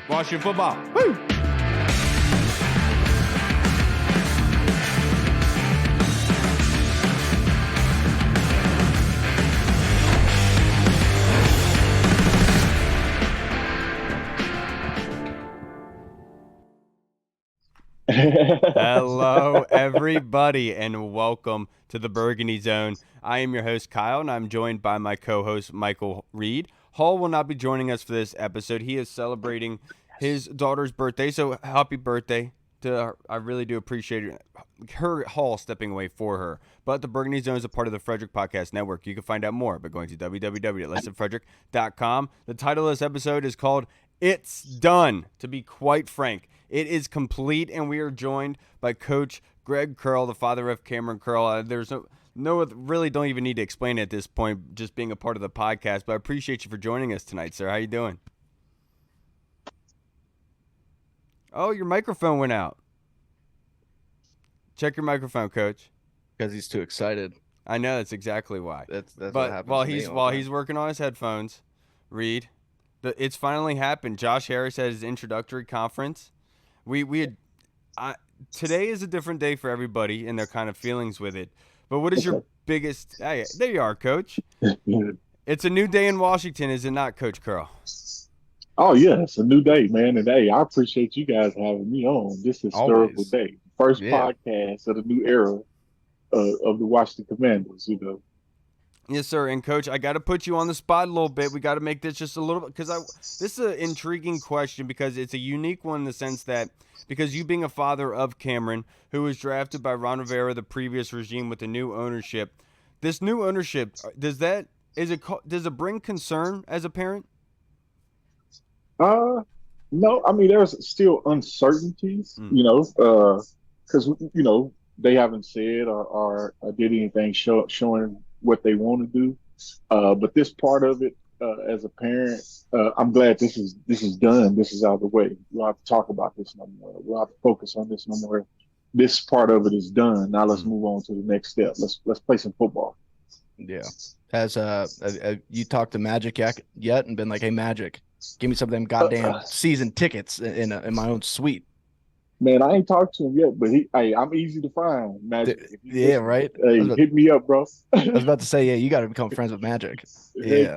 Washington football. Woo! Hello, everybody, and welcome to the Burgundy Zone. I am your host, Kyle, and I'm joined by my co-host, Michael Reed. Hall will not be joining us for this episode. He is celebrating his daughter's birthday, so happy birthday to her. I really do appreciate her, Hall, stepping away for her. But the Burgundy Zone is a part of the Frederick Podcast Network. You can find out more by going to www.lessonfrederick.com. The title of this episode is called It's Done. To be quite frank, it is complete, and we are joined by Coach Greg Curl, the father of Cameron Curl. There's no, really don't even need to explain it at this point, just being a part of the podcast. But I appreciate you for joining us tonight, sir. How you doing? Oh, your microphone went out. Check your microphone, Coach. Because he's too excited. I know, that's exactly why. That's what happens. While he's working on his headphones, Reed, it's finally happened. Josh Harris had his introductory conference. Today is a different day for everybody and their kind of feelings with it. But what is your biggest? Hey, there you are, Coach. It's a new day in Washington, is it not, Coach Curl? Oh yeah, it's a new day, man. And hey, I appreciate you guys having me on this historical day, first podcast of the new era of the Washington Commanders. You know. Yes, sir. And Coach, I got to put you on the spot a little bit. We got to make this just a little bit, because this is an intriguing question, because it's a unique one in the sense that, because you being a father of Cameron, who was drafted by Ron Rivera, the previous regime, with the new ownership, this new ownership, does it bring concern as a parent? No. I mean, there's still uncertainties, you know, because they haven't said or did anything showing what they want to do. But this part of it, as a parent, I'm glad this is done. This is out of the way. We don't have to talk about this no more. We don't have to focus on this no more. This part of it is done. Now let's move on to the next step. Let's play some football. Yeah. Has you talked to Magic yet and been like, hey, Magic, give me some of them goddamn season tickets in my own suite? Man, I ain't talked to him yet, but I'm easy to find, Magic. Yeah, right? Hey, hit me up, bro. I was about to say, yeah, you got to become friends with Magic. Yeah.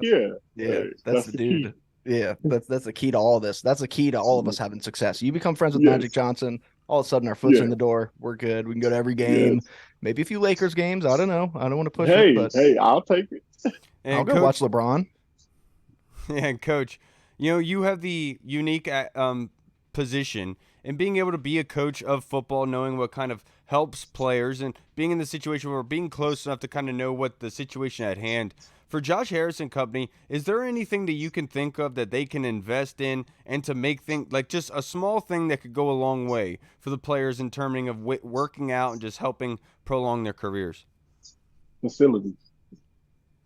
Yeah. That's the dude. Key. Yeah, that's the key to all this. That's the key to all of us having success. You become friends with Magic Johnson, all of a sudden our foot's in the door. We're good. We can go to every game. Maybe a few Lakers games. I don't know. I don't want to push it. But hey, I'll take it. I'll go watch LeBron. Yeah, Coach, you have the unique position and being able to be a coach of football, knowing what kind of helps players and being in the situation where we're being close enough to kind of know what the situation at hand. For Josh Harris and company, is there anything that you can think of that they can invest in and to make things like just a small thing that could go a long way for the players in terms of working out and just helping prolong their careers? Facilities.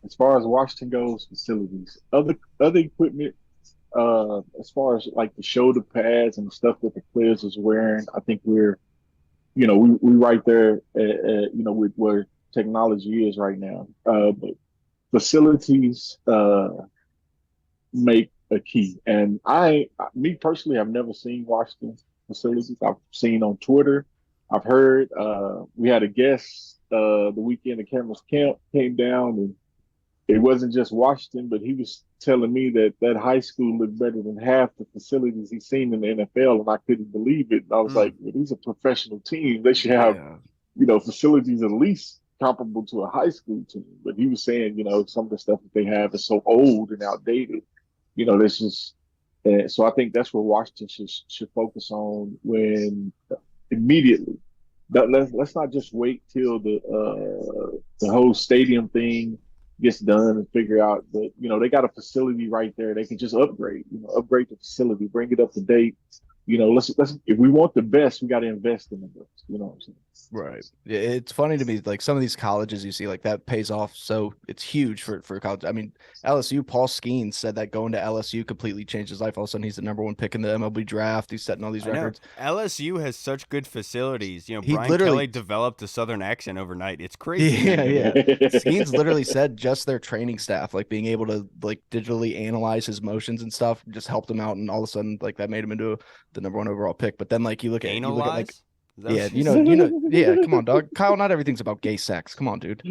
As far as Washington goes, facilities. Other equipment, as far as like the shoulder pads and the stuff that the players is wearing, I think we're right there, with where technology is right now. But facilities make a key. And me personally, I've never seen Washington facilities. I've seen on Twitter. I've heard. We had a guest the weekend at Cameron's camp came down, and it wasn't just Washington, but he was telling me that high school looked better than half the facilities he's seen in the NFL, and I couldn't believe it. And I was like, well, these are professional teams. They should have, facilities at least comparable to a high school team. But he was saying, some of the stuff that they have is so old and outdated. This just so I think that's where Washington should focus on immediately. Let's not just wait till the whole stadium thing gets done and figure out that, they got a facility right there. They can just upgrade the facility, bring it up to date. Let's if we want the best, we got to invest in the best. You know what I'm saying? Right. Yeah, it's funny to me, like some of these colleges you see, like that pays off. So it's huge for college. I mean, LSU, Paul Skeens said that going to LSU completely changed his life. All of a sudden, he's the number one pick in the MLB draft. He's setting all these I know records. LSU has such good facilities. You know, He Brian Kelly literally, developed a Southern accent overnight. It's crazy, yeah, man. yeah. Skeens literally said just their training staff, like being able to like digitally analyze his motions and stuff, just helped him out. And all of a sudden, like that made him into the number one overall pick. But then, like you look at like Analyze? Is that yeah, what you said? yeah, come on, dog. Kyle, not everything's about gay sex. Come on, dude.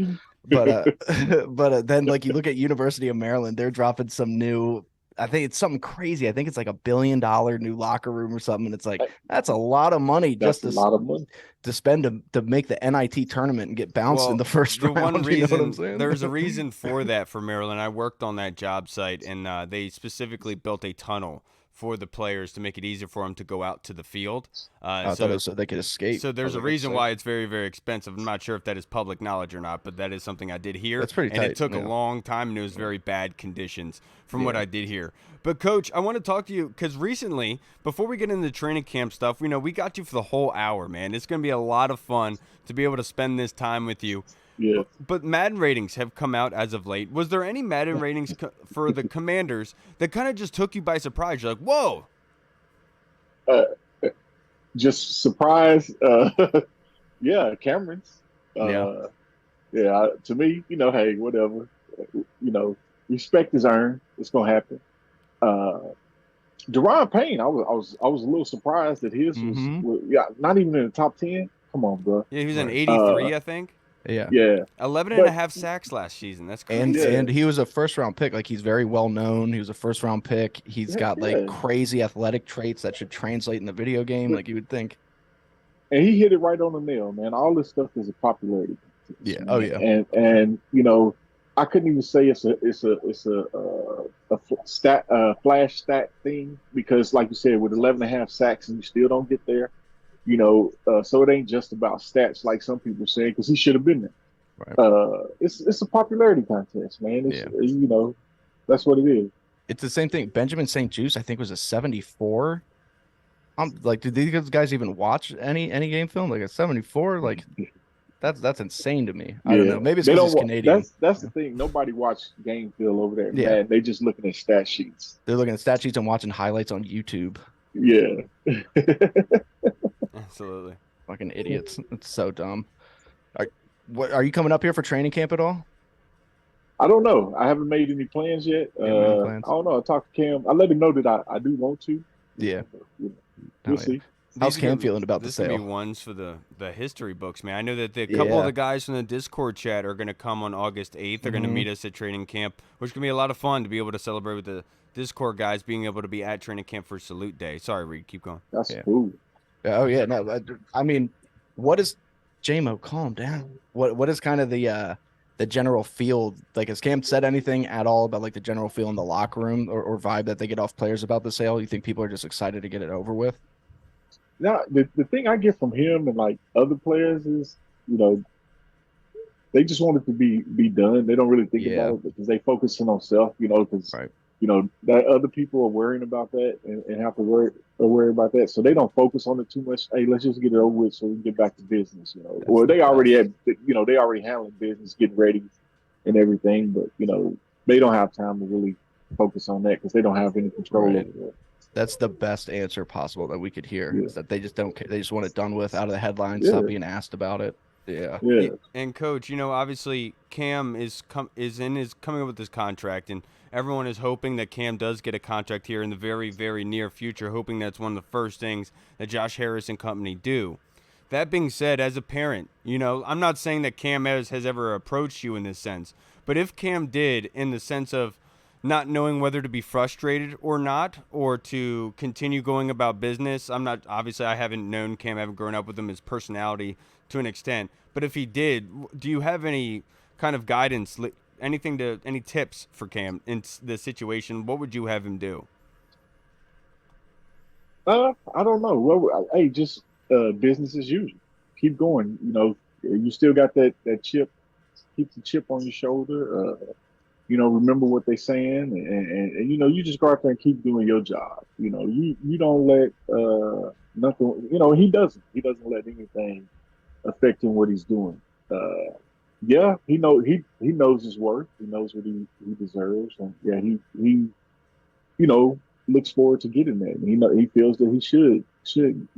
But but then like you look at University of Maryland, they're dropping some new. I think it's something crazy. I think it's like $1 billion new locker room or something. And it's like that's a lot of money That's just a lot of money. to spend to make the NIT tournament and get bounced in Well, the first the one round. You know what I'm reason saying? there's a reason for that for Maryland. I worked on that job site, and they specifically built a tunnel for the players to make it easier for them to go out to the field. I thought it was so they could escape. So I there's was a like, reason that's why it's very, very expensive. I'm not sure if that is public knowledge or not, but that is something I did hear. That's pretty and tight, it took a yeah. long time, and it was very bad conditions from what Yeah. I did hear. But, Coach, I want to talk to you because recently, before we get into the training camp stuff, we got you for the whole hour, man. It's going to be a lot of fun to be able to spend this time with you. Yeah. But Madden ratings have come out as of late. Was there any Madden ratings for the Commanders that kind of just took you by surprise? You're like, whoa. Uh, just surprised. Yeah, Cameron's. Yeah. Yeah. To me, hey, whatever. Respect is earned. It's gonna happen. Deron Payne, I was a little surprised that his was yeah, not even in the top 10. Come on, bro. Yeah, he was an Right. 83, I think. Yeah. Yeah, 11 and but a half sacks last season. That's And crazy. Yeah. and he was a first round pick. Like he's very well known. He was a first round pick. He's got like yeah. crazy athletic traits that should translate in the video game. Like you would think. And he hit it right on the nail, man. All this stuff is a popularity contest, Yeah. man. Oh yeah. And I couldn't even say it's a flash stat thing because, like you said, with 11 and a half sacks and you still don't get there, so it ain't just about stats like some people say because he should have been there. Right. It's a popularity contest, man. It's, that's what it is. It's the same thing. Benjamin St. Juste, I think, was a 74. I'm like, did these guys even watch any game film? Like a 74? Like that's insane to me. I don't know. Maybe it's They because don't he's Canadian. That's the thing. Nobody watched game film over there. Yeah. Man, they just looking at stat sheets. They're looking at stat sheets and watching highlights on YouTube. Yeah. Absolutely. Fucking idiots. It's so dumb. Are you coming up here for training camp at all? I don't know. I haven't made any plans yet. You haven't made any plans? I don't know. I talked to Cam. I let him know that I do want to. Yeah. We'll Oh, yeah. see. How's These are Cam gonna- feeling about the This is gonna sale? be ones for the history books, man. I know that a couple of Yeah. the guys from the Discord chat are gonna come on August 8th. They're gonna Mhm. meet us at training camp, which is gonna be a lot of fun to be able to celebrate with the Discord guys being able to be at training camp for Salute Day. Sorry, Reed, keep going. That's Yeah. cool. Oh yeah, no. I mean, what is JMO? Calm down. What is kind of the general feel? Like, has Cam said anything at all about like the general feel in the locker room or vibe that they get off players about the sale? You think people are just excited to get it over with? Now, the thing I get from him and like other players is, they just want it to be done. They don't really think Yeah. about it because they focusing on self, because Right. That other people are worrying about that and have to worry about that. So they don't focus on it too much. Hey, let's just get it over with so we can get back to business, Well, they already they already handling business, getting ready and everything, but they don't have time to really focus on that because they don't have any control Right. over that. That's the best answer possible that we could hear. Yeah. Is that they just don't care. They just want it done with, out of the headlines, Yeah. stop being asked about it. Yeah. Yeah. And Coach, obviously Cam is coming up with this contract, and everyone is hoping that Cam does get a contract here in the very, very near future, hoping that's one of the first things that Josh Harris and company do. That being said, as a parent, I'm not saying that Cam has ever approached you in this sense, but if Cam did, in the sense of not knowing whether to be frustrated or not, or to continue going about business. Obviously I haven't known Cam, I haven't grown up with him, his personality to an extent, but if he did, do you have any kind of guidance, any tips for Cam in the situation? What would you have him do? I don't know. Well, hey, just business as usual. Keep going. You still got that chip. Keep the chip on your shoulder. Remember what they're saying, and you just go out there and keep doing your job. You don't let nothing. He doesn't let anything affecting what he's doing. Yeah, he knows his worth. He knows what he deserves, and yeah, he you know looks forward to getting that. And he feels that he should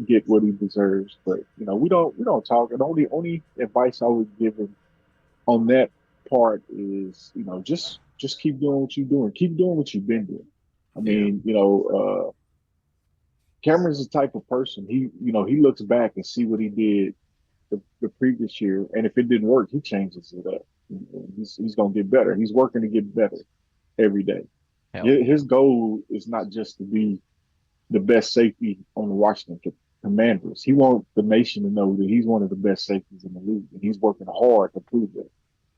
get what he deserves. But we don't talk. And only advice I would give him on that part is just keep doing what you're doing. Keep doing what you've been doing. I Yeah. mean, Cameron's the type of person he looks back and see what he did the previous year, and if it didn't work, he changes it up. He's gonna get better. He's working to get better every day. Hell yeah. His goal is not just to be the best safety on the Washington Commanders. He wants the nation to know that he's one of the best safeties in the league, and he's working hard to prove that.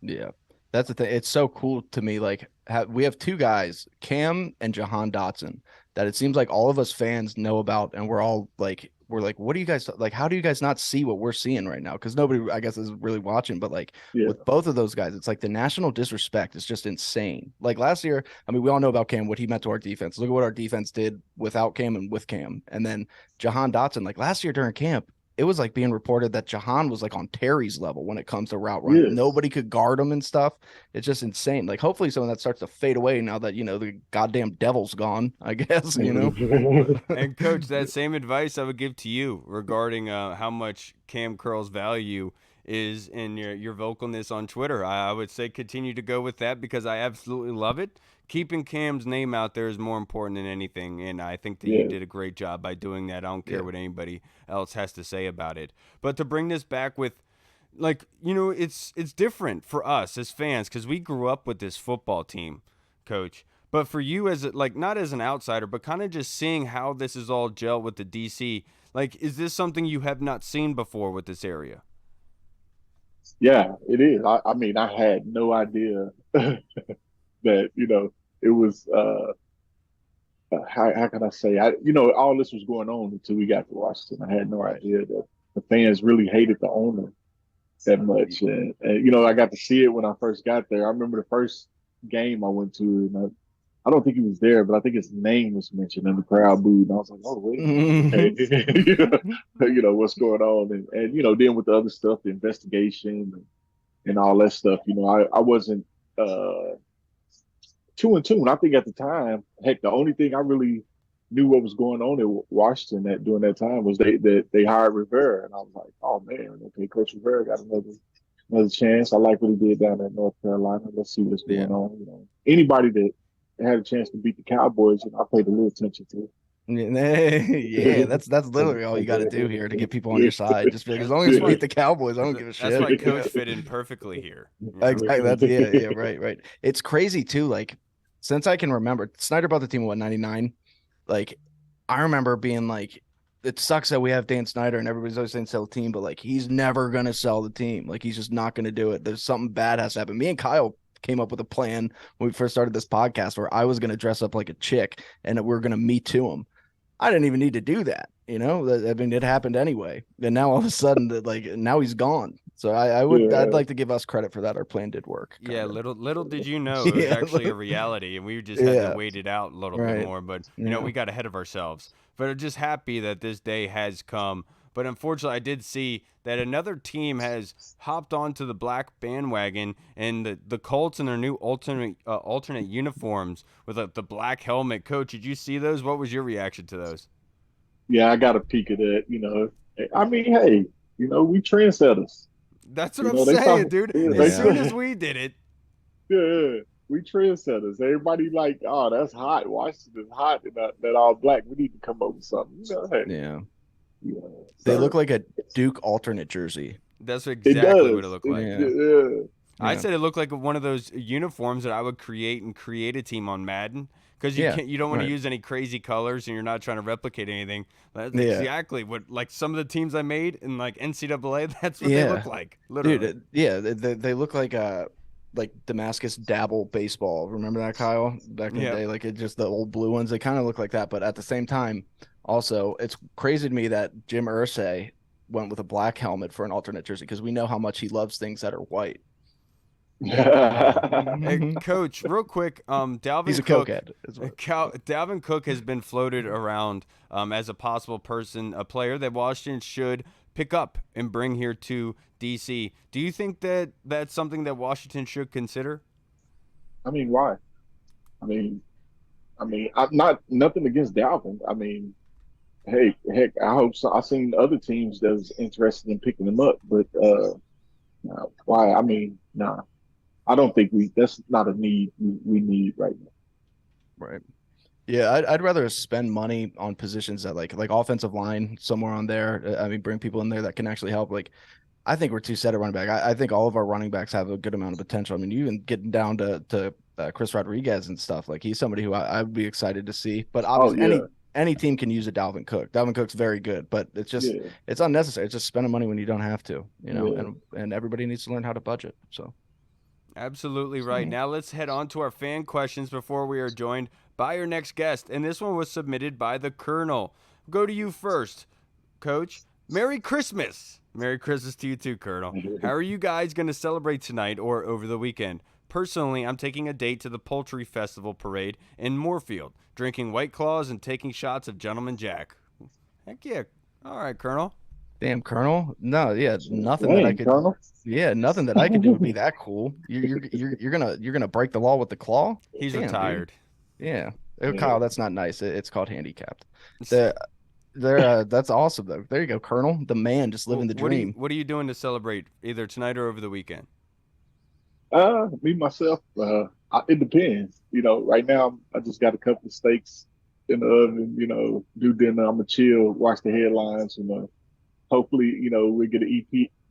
Yeah, that's the thing. It's so cool to me. Like, we have two guys, Cam and Jahan Dotson, that it seems like all of us fans know about, and we're like, what do you guys like? How do you guys not see what we're seeing right now? Because nobody, I guess, is really watching. But like Yeah, with both of those guys, it's like the national disrespect is just insane. Like last year, I mean, we all know about Cam, what he meant to our defense. Look at what our defense did without Cam and with Cam, and then Jahan Dotson. Like last year during camp, it was like being reported that Jahan was like on Terry's level when it comes to route running. yes, Nobody could guard him and stuff. It's just insane. Like hopefully some of that starts to fade away now that the goddamn devil's gone, I guess, And coach, that same advice I would give to you regarding how much Cam Curl's value is in your vocalness on Twitter. I would say continue to go with that because I absolutely love it. Keeping Cam's name out there is more important than anything, and I think that you yes, did a great job by doing that. I don't care Yeah. what anybody else has to say about it. But to bring this back with it's different for us as fans because we grew up with this football team, coach. But for you as not as an outsider, but kind of just seeing how this is all gelled with the DC, like is this something you have not seen before with this area? yeah, it is. I mean, I had no idea that it was. How can I say? All this was going on until we got to Washington. I had no Right. idea that the fans really hated the owner that much. And I got to see it when I first got there. I remember the first game I went to, and I don't think he was there, but I think his name was mentioned and the crowd booed. And I was like, oh, wait a minute. Okay. What's going on? And then with the other stuff, the investigation and all that stuff, I wasn't too in tune. I think at the time, heck, the only thing I really knew what was going on in Washington during that time was they hired Rivera, and I was like, oh man, okay, Coach Rivera got another chance. I like what he did down in North Carolina. Let's see what's Yeah. going on. Anybody that had a chance to beat the Cowboys, I paid a little attention to. Yeah, that's literally all you got to do here to get people on your side. Just be like, as long as you beat the Cowboys, I don't give a That's shit. why coach fit in perfectly here. Exactly. That's yeah, right. It's crazy too. Like since I can remember, Snyder bought the team in what 99. Like I remember being like, it sucks that we have Dan Snyder and everybody's always saying sell the team, but like he's never gonna sell the team. Like he's just not gonna do it. There's something bad has to happen. Me and Kyle came up with a plan when we first started this podcast where I was gonna dress up like a chick and we are gonna meet to him. I didn't even need to do that. I mean, it happened anyway. And now all of a sudden, now he's gone. So I'd like to give us credit for that. Our plan did work. Yeah, Kinda. little did you know it was Yeah, actually a reality, and we just had yeah, to wait it out a little bit right. more. But Yeah. we got ahead of ourselves. But I'm just happy that this day has come. But unfortunately, I did see that another team has hopped onto the black bandwagon, and the Colts in their new alternate uniforms with the black helmet. Coach, did you see those? What was your reaction to those? Yeah, I got a peek of that. I mean, hey, we trendsetters. That's what I'm They saying, talk, dude. yeah, As Yeah. soon as we did it, yeah, we trendsetters. Everybody like, oh, that's hot. Washington's hot in that all black. We need to come up with something. Hey, Yeah. They so look like a Duke alternate jersey. that's it exactly does. what it looked like. Yeah. Yeah. I Yeah. said it looked like one of those uniforms that I would create a team on Madden because Yeah, you don't want to right. use any crazy colors and you're not trying to replicate anything. That's Yeah. exactly what like some of the teams I made in like NCAA. That's what they look like, literally. Dude, they look like Damascus Dabble baseball. Remember that, Kyle? Back in the Yeah. day, like it just the old blue ones. They kind of look like that, but at the same time, also it's crazy to me that Jim Irsay went with a black helmet for an alternate jersey because we know how much he loves things that are white. Hey, Coach, real quick, Dalvin He's a Cook. cokehead. Is what- Dalvin Cook has been floated around as a possible person, a player that Washington should pick up and bring here to DC. Do you think that that's something that Washington should consider? I mean, why? I mean, I'm not nothing against Dalvin. I mean, hey, heck, I hope so. I've seen other teams that was interested in picking him up, but why? I mean, nah. I don't think that's not a need we need right now. Right. Yeah, I'd rather spend money on positions that like offensive line somewhere on there. I mean, bring people in there that can actually help. Like, I think we're too set at running back. I think all of our running backs have a good amount of potential. I mean, you even getting down to Chris Rodriguez and stuff. Like, he's somebody who I would be excited to see. But Oh obviously, yeah, any team can use a Dalvin Cook. Dalvin Cook's very good, but it's just yeah, it's unnecessary. It's just spending money when you don't have to, yeah. and everybody needs to learn how to budget. So. Absolutely right. Now let's head on to our fan questions before we are joined by our next guest. And this one was submitted by the Colonel. Go to you first, Coach. Merry Christmas. Merry Christmas to you too, Colonel. How are you guys going to celebrate tonight or over the weekend? Personally, I'm taking a date to the Poultry Festival Parade in Moorfield, drinking White Claws and taking shots of Gentleman Jack. Heck yeah. All right, Colonel. Damn, Colonel. No, yeah, nothing that I Dang, could. Colonel. Yeah, nothing that I could do would be that cool. You're gonna break the law with the claw. He's Damn, retired. Dude. Yeah. Yeah. Kyle, that's not nice. It's called handicapped. That's awesome though. There you go, Colonel. The man just living the dream. What are you doing to celebrate either tonight or over the weekend? Me myself, it depends. Right now I just got a couple of steaks in the oven. Do dinner. I'm gonna chill, watch the headlines, hopefully, we get an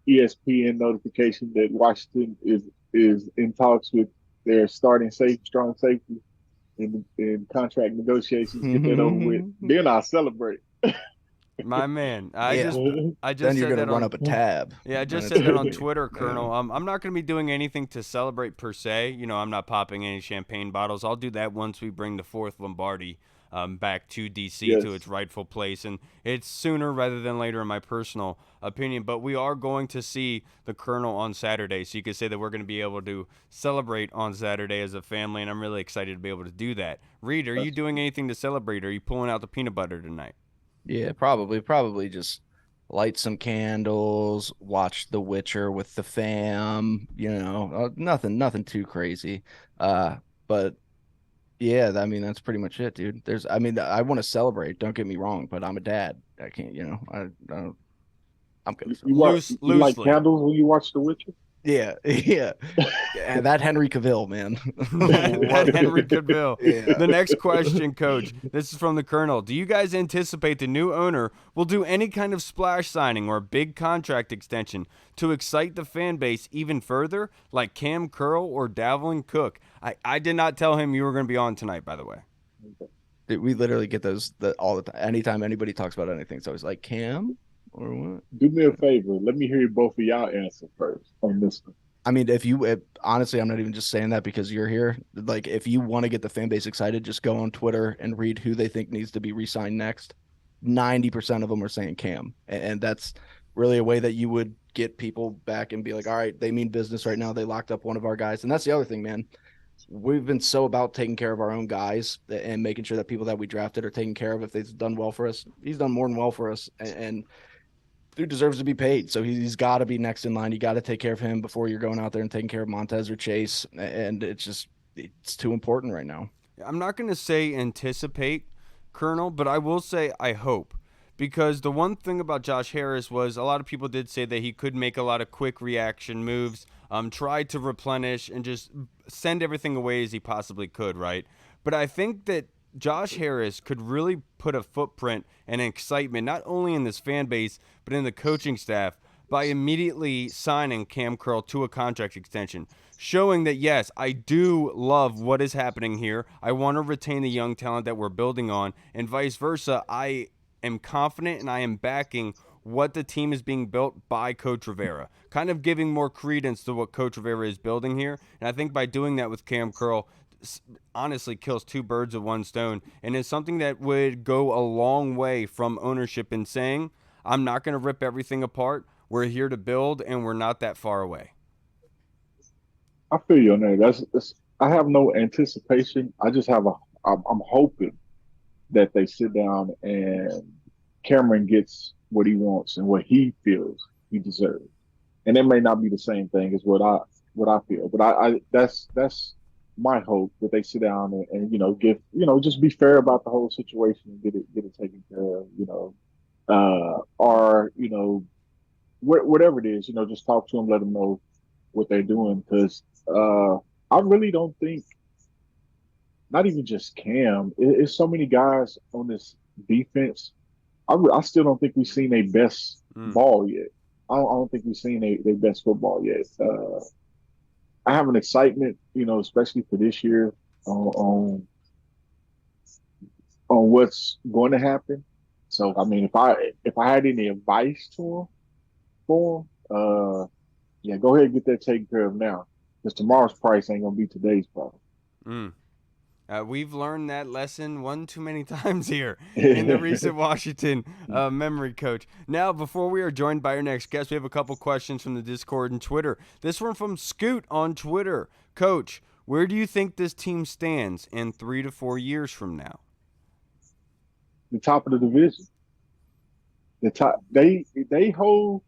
ESPN notification that Washington is in talks with their strong safety in contract negotiations. Get that over with. Then I'll celebrate. My man, I Yeah. just Then you're said gonna that run on, up a tab. yeah, I just And said that on it's- Twitter, Colonel. I'm not going to be doing anything to celebrate per se. I'm not popping any champagne bottles. I'll do that once we bring the fourth Lombardi back to DC Yes. to its rightful place, and it's sooner rather than later, in my personal opinion. But we are going to see the Colonel on Saturday, so you could say that we're going to be able to celebrate on Saturday as a family, and I'm really excited to be able to do that. Reed, are you doing anything to celebrate? Are you pulling out the peanut butter tonight? Yeah, probably just light some candles, watch The Witcher with the fam, nothing too crazy. But yeah, I mean that's pretty much it, dude. I want to celebrate, don't get me wrong, but I'm a dad. I can't, I'm gonna You, celebrate. you like Loosely. candles when you watch The Witcher? Yeah, yeah. And that Henry Cavill, man. What Henry Cavill. Yeah. The next question, Coach. This is from the Colonel. Do you guys anticipate the new owner will do any kind of splash signing or big contract extension to excite the fan base even further, like Cam Curl or Dalvin Cook? I did not tell him you were going to be on tonight, by the way. Dude, we literally get those all the time. Anytime anybody talks about anything, it's always like Cam or what? Do me a favor. Let me hear both of y'all answer first on this one. I mean, honestly, I'm not even just saying that because you're here. Like, if you want to get the fan base excited, just go on Twitter and read who they think needs to be re-signed next. 90% of them are saying Cam, and that's really a way that you would get people back and be like, all right, they mean business right now. They locked up one of our guys, and that's the other thing, man. We've been so about taking care of our own guys and making sure that people that we drafted are taken care of. If they've done well for us, he's done more than well for us, and dude deserves to be paid. So he's got to be next in line. You got to take care of him before you're going out there and taking care of Montez or Chase. And it's too important right now. I'm not going to say anticipate, Colonel, but I will say I hope. Because the one thing about Josh Harris was a lot of people did say that he could make a lot of quick reaction moves, try to replenish and just send everything away as he possibly could, right? But I think that Josh Harris could really put a footprint and excitement not only in this fan base, but in the coaching staff by immediately signing Cam Curl to a contract extension, showing that, yes, I do love what is happening here. I want to retain the young talent that we're building on, and vice versa. I am confident and I am backing what the team is being built by Coach Rivera, kind of giving more credence to what Coach Rivera is building here. And I think by doing that with Cam Curl, honestly kills two birds with one stone, and is something that would go a long way from ownership in saying, I'm not going to rip everything apart. We're here to build, and we're not that far away. I feel you on that. I have no anticipation. I just I'm hoping that they sit down and Cameron gets what he wants and what he feels he deserves. And it may not be the same thing as what I feel, but I that's my hope that they sit down and give just be fair about the whole situation and get it taken care of, or whatever it is, just talk to them, let them know what they're doing, because I really don't think, not even just Cam, it's so many guys on this defense. I still don't think we've seen their best ball yet. I don't think we've seen their best football yet. I have an excitement, especially for this year on what's going to happen. So I mean, if I had any advice for him, yeah, go ahead and get that taken care of now, because tomorrow's price ain't gonna be today's price. Mm. We've learned that lesson one too many times here in the recent Washington memory, Coach. Now, before we are joined by our next guest, we have a couple questions from the Discord and Twitter. This one from Scoot on Twitter. Coach, where do you think this team stands in 3 to 4 years from now? The top of the division. The top. They hold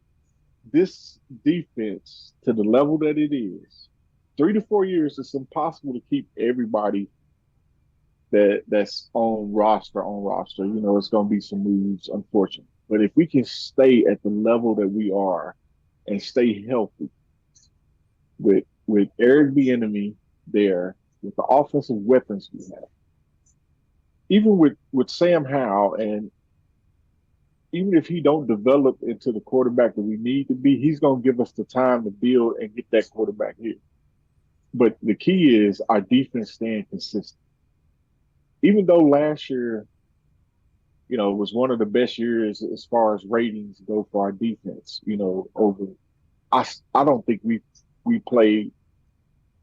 this defense to the level that it is. 3 to 4 years, it's impossible to keep everybody that's on roster. It's going to be some moves, unfortunately. But if we can stay at the level that we are and stay healthy with Eric Bieniemy there, with the offensive weapons we have, even with Sam Howell, and even if he don't develop into the quarterback that we need to be, he's going to give us the time to build and get that quarterback here. But the key is our defense staying consistent. Even though last year, was one of the best years as far as ratings go for our defense, over, I don't think we played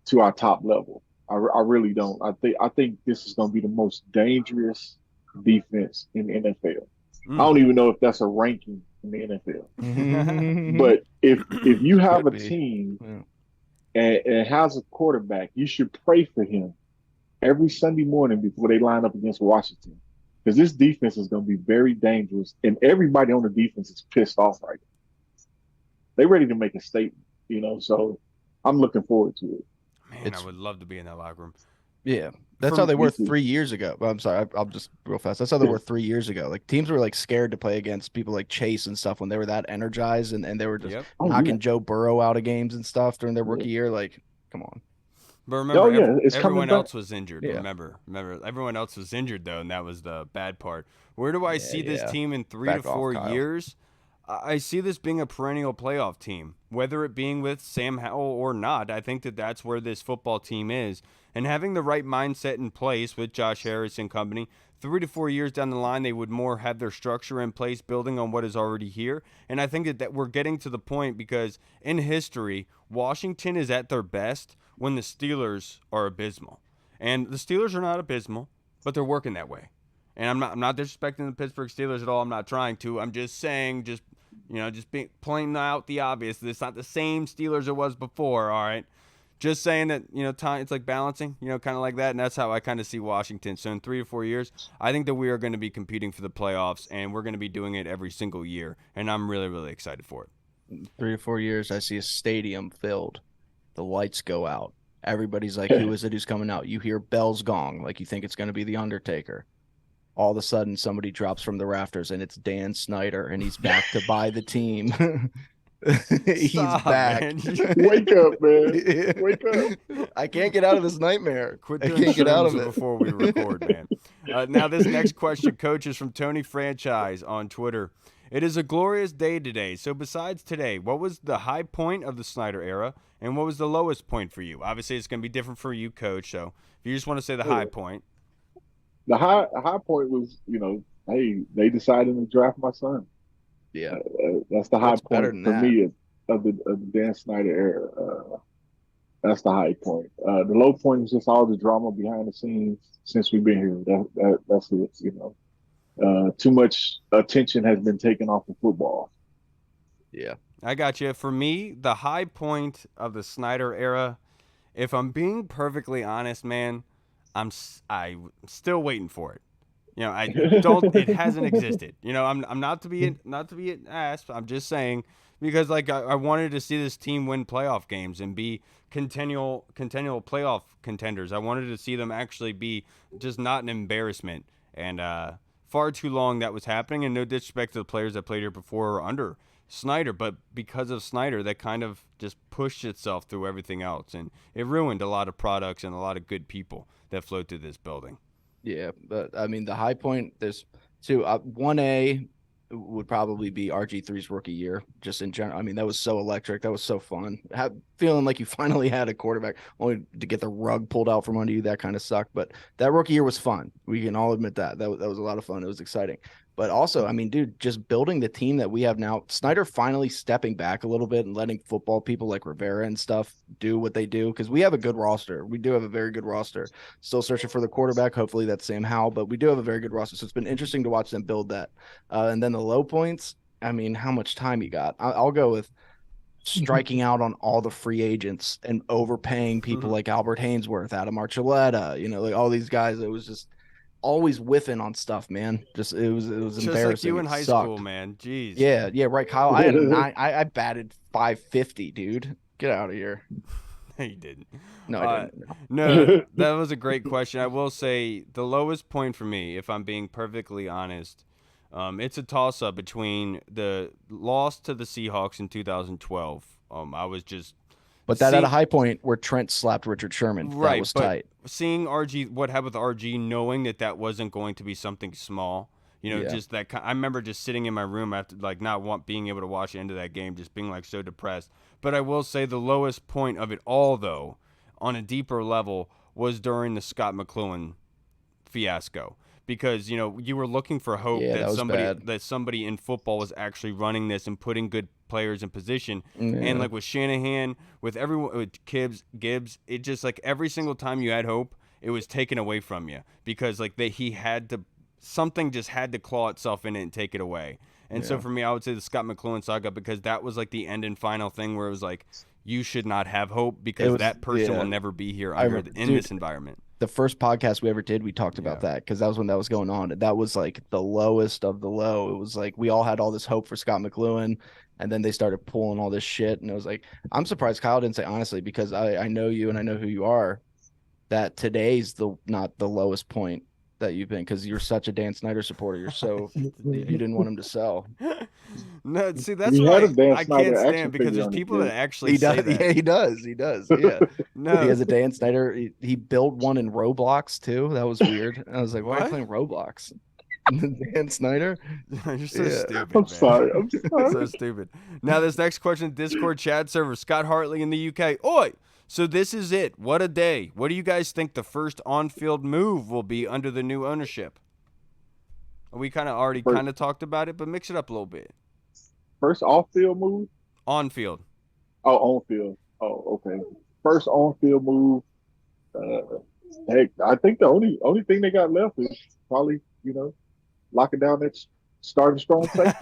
to our top level. I really don't. I think this is going to be the most dangerous defense in the NFL. I don't even know if that's a ranking in the NFL. But if you have a team and has a quarterback, you should pray for him every Sunday morning before they line up against Washington, because this defense is going to be very dangerous, and everybody on the defense is pissed off right now. They're ready to make a statement, so I'm looking forward to it. Man, I would love to be in that locker room. Yeah, that's how they were 3 years ago. I'm sorry, I'll just real fast. That's how they were 3 years ago. Like, teams were like scared to play against people like Chase and stuff when they were that energized, and they were just knocking Joe Burrow out of games and stuff during their rookie year. Like, come on. But remember, everyone back. else was injured. Yeah. Remember, everyone else was injured, though, and that was the bad part. Where do I see this team in 3 to 4 years? I see this being a perennial playoff team, whether it being with Sam Howell or not. I think that's where this football team is. And having the right mindset in place with Josh Harris and company, 3 to 4 years down the line, they would more have their structure in place, building on what is already here. And I think that we're getting to the point, because in history, Washington is at their best when the Steelers are abysmal. And the Steelers are not abysmal, but they're working that way. And I'm not disrespecting the Pittsburgh Steelers at all. I'm not trying to. I'm just saying, just pointing out the obvious. It's not the same Steelers it was before, all right? Just saying that, time, it's like balancing, kind of like that. And that's how I kind of see Washington. So in 3 to 4 years, I think that we are going to be competing for the playoffs, and we're going to be doing it every single year. And I'm really, really excited for it. In 3 to 4 years, I see a stadium filled. The lights go out. Everybody's like, who is it who's coming out? You hear bells gong, like you think it's going to be The Undertaker. All of a sudden, somebody drops from the rafters, and it's Dan Snyder, and he's back to buy the team. He's back. Wake up, man. Wake up. I can't get out of this nightmare. Quit doing shrooms before we record, man. Now, this next question, Coach, is from Tony Franchise on Twitter. It is a glorious day today. So besides today, what was the high point of the Snyder era, and what was the lowest point for you? Obviously, it's going to be different for you, Coach. So if you just want to say the high point. The high point was, hey, they decided to draft my son. Yeah, that's the high point for me of the Dan Snyder era. That's the high point. The low point is just all the drama behind the scenes since we've been here. That's it. Too much attention has been taken off of football. Yeah, I got you. For me, the high point of the Snyder era, if I'm being perfectly honest, man, I'm still waiting for it. You know, I don't. It hasn't existed. You know, I'm not to be an ass. I'm just saying because like I wanted to see this team win playoff games and be continual playoff contenders. I wanted to see them actually be just not an embarrassment. And far too long that was happening. And no disrespect to the players that played here before or under Snyder, but because of Snyder, that kind of just pushed itself through everything else, and it ruined a lot of products and a lot of good people that flowed through this building. Yeah, but I mean, the high point, there's two. 1A would probably be RG3's rookie year, just in general. I mean, that was so electric. That was so fun. Feeling like you finally had a quarterback, only to get the rug pulled out from under you. That kind of sucked. But that rookie year was fun. We can all admit that. That was a lot of fun. It was exciting. But also, I mean, dude, just building the team that we have now, Snyder finally stepping back a little bit and letting football people like Rivera and stuff do what they do, because we have a good roster. We do have a very good roster. Still searching for the quarterback. Hopefully that's Sam Howell, but we do have a very good roster. So it's been interesting to watch them build that. And then the low points, I mean, how much time you got? I'll go with striking out on all the free agents and overpaying people like Albert Hainsworth, Adam Archuleta, you know, like all these guys. It was just always whiffing on stuff, man. Just it was Just embarrassing. like you in high sucked. school, man. Jeez. Yeah, right, Kyle. I had a 9. I batted 550, dude. Get out of here. No, you didn't. No, I didn't. No, that was a great question. I will say the lowest point for me, if I'm being perfectly honest, it's a toss-up between the loss to the Seahawks in 2012. I was just But that at a high point where Trent slapped Richard Sherman. right, That was but tight. seeing what happened with RG, knowing that wasn't going to be something small. You know, Yeah. just that. I remember just sitting in my room after, like, not being able to watch the end of that game, just being like so depressed. But I will say the lowest point of it all, though, on a deeper level, was during the Scott McCloughan fiasco, because you know you were looking for hope Yeah, that bad. somebody in football was actually running this and putting good players in position. Yeah. And like with Shanahan, with everyone, with Gibbs, it just like every single time you had hope, it was taken away from you, because like he had to, something just had to claw itself in it and take it away. And so for me, I would say the Scott McCloughan saga, because that was like the end and final thing where it was like, you should not have hope, because that person will never be here in this environment. The first podcast we ever did, we talked about that, because that was when that was going on. And that was like the lowest of the low. It was like we all had all this hope for Scott McCloughan, and then they started pulling all this shit. And it was like, I'm surprised Kyle didn't say, honestly, because I know you and I know who you are, that today's not the lowest point that you've been, because you're such a Dan Snyder supporter. You're so you didn't want him to sell. No, see, that's We why had a Dan I Snyder can't action stand, because figure there's on the people kid. that actually He say does. that. Yeah, he does. Yeah. No, He has a Dan Snyder. He built one in Roblox too. That was weird. I was like, why are you What? playing Roblox? Dan Snyder. You're so Yeah. stupid. I'm Man. sorry. I'm sorry. So stupid. Now this next question, Discord chat server, Scott Hartley in the UK. Oi! So this is it. What a day. What do you guys think the first on-field move will be under the new ownership? We kind of already talked about it, but mix it up a little bit. First off-field move? On-field. Oh, on-field. Oh, okay. First on-field move. Heck, I think the only thing they got left is probably, locking down that starting strong safety.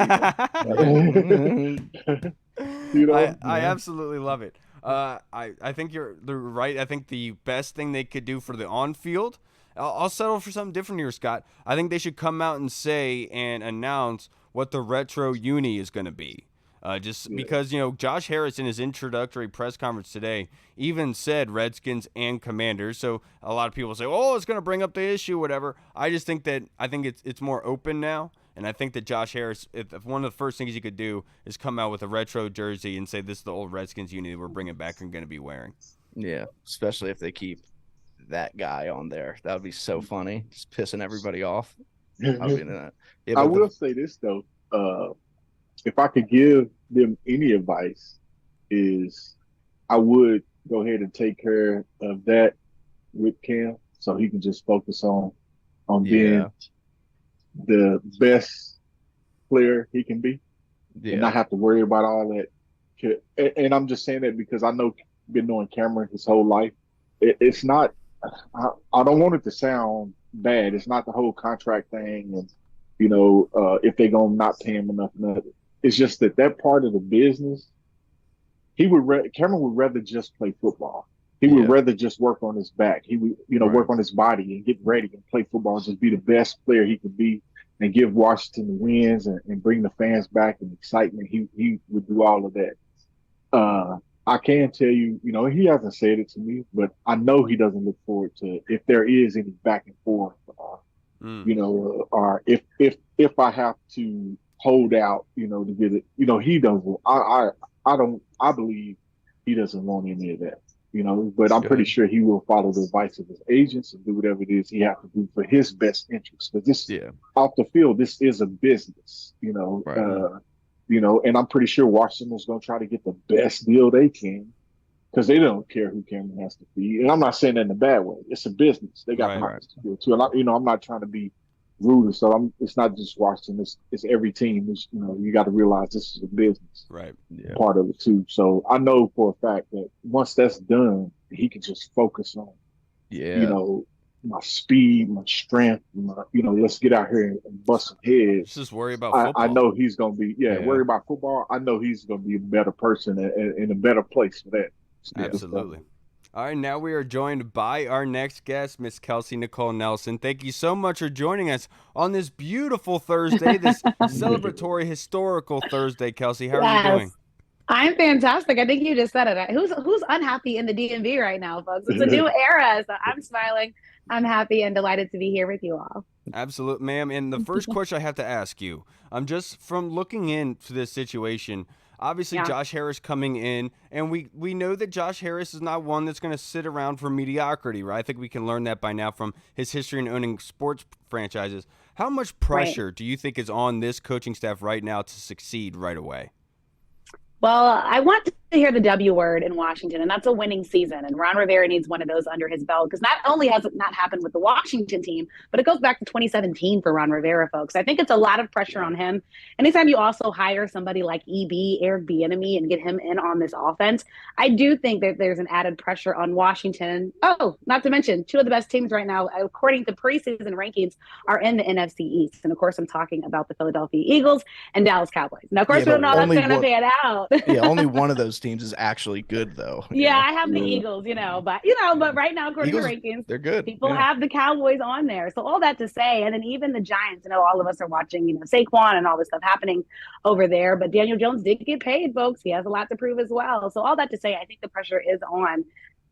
I absolutely love it. I think you're right. I think the best thing they could do for the on-field, I'll settle for something different here, Scott. I think they should come out and say and announce what the retro uni is going to be. Because, Josh Harris in his introductory press conference today even said Redskins and Commanders. So a lot of people say, oh, it's going to bring up the issue, whatever. I think it's more open now. And I think that Josh Harris, if one of the first things he could do is come out with a retro jersey and say, this is the old Redskins uni we're bringing back and going to be wearing. Yeah, especially if they keep that guy on there. That would be so funny. Just pissing everybody off. I will say this, though. If I could give them any advice, is I would go ahead and take care of that with Cam, so he can just focus on being the best player he can be, and not have to worry about all that. And I'm just saying that because I know, been knowing Cameron his whole life. It's not. I don't want it to sound bad. It's not the whole contract thing, and if they're gonna not pay him enough. It's just that part of the business, Cameron would rather just play football. He would rather just work on his back. He would, work on his body and get ready and play football and just be the best player he could be and give Washington the wins and bring the fans back and excitement. He would do all of that. I can tell you, he hasn't said it to me, but I know he doesn't look forward to if there is any back and forth, or if I have to hold out, to get it, he doesn't. I believe he doesn't want any of that, but I'm pretty sure he will follow the advice of his agents and do whatever it is he has to do for his best interest. Because this, off the field, this is a business, and I'm pretty sure Washington is going to try to get the best deal they can because they don't care who Cameron has to feed. And I'm not saying that in a bad way. It's a business. They got pockets to do it too. And I'm not trying to be rude. So it's not just Washington. It's every team. You got to realize this is a business part of it too. So I know for a fact that once that's done, he can just focus on, my speed, my strength, let's get out here and bust some heads. Just worry about football. I know he's going to be, worry about football. I know he's going to be a better person and in a better place for that. Absolutely. All right, now we are joined by our next guest, Miss Kelsey Nicole Nelson. Thank you so much for joining us on this beautiful Thursday, this celebratory, historical Thursday. Kelsey, how are you doing? I'm fantastic. I think you just said it. Who's unhappy in the DMV right now, folks? It's a new era, so I'm smiling. I'm happy and delighted to be here with you all. Absolutely, ma'am. And the first question I have to ask you, just from looking into this situation, obviously Josh Harris coming in, and we know that Josh Harris is not one that's going to sit around for mediocrity, right? I think we can learn that by now from his history in owning sports franchises. How much pressure do you think is on this coaching staff right now to succeed right away? Well, I want to hear the W word in Washington, and that's a winning season. And Ron Rivera needs one of those under his belt because not only has it not happened with the Washington team, but it goes back to 2017 for Ron Rivera, folks. I think it's a lot of pressure on him. Anytime you also hire somebody like Eric Bieniemy, and get him in on this offense, I do think that there's an added pressure on Washington. Oh, not to mention, two of the best teams right now, according to preseason rankings, are in the NFC East. And of course, I'm talking about the Philadelphia Eagles and Dallas Cowboys. Now, of course, we don't know how that's going to pan out. Only one of those teams is actually good, though. I have the Eagles, but right now, according to rankings, they're good. People have the Cowboys on there. So all that to say, and then even the Giants, all of us are watching, Saquon and all this stuff happening over there. But Daniel Jones did get paid, folks. He has a lot to prove as well. So all that to say, I think the pressure is on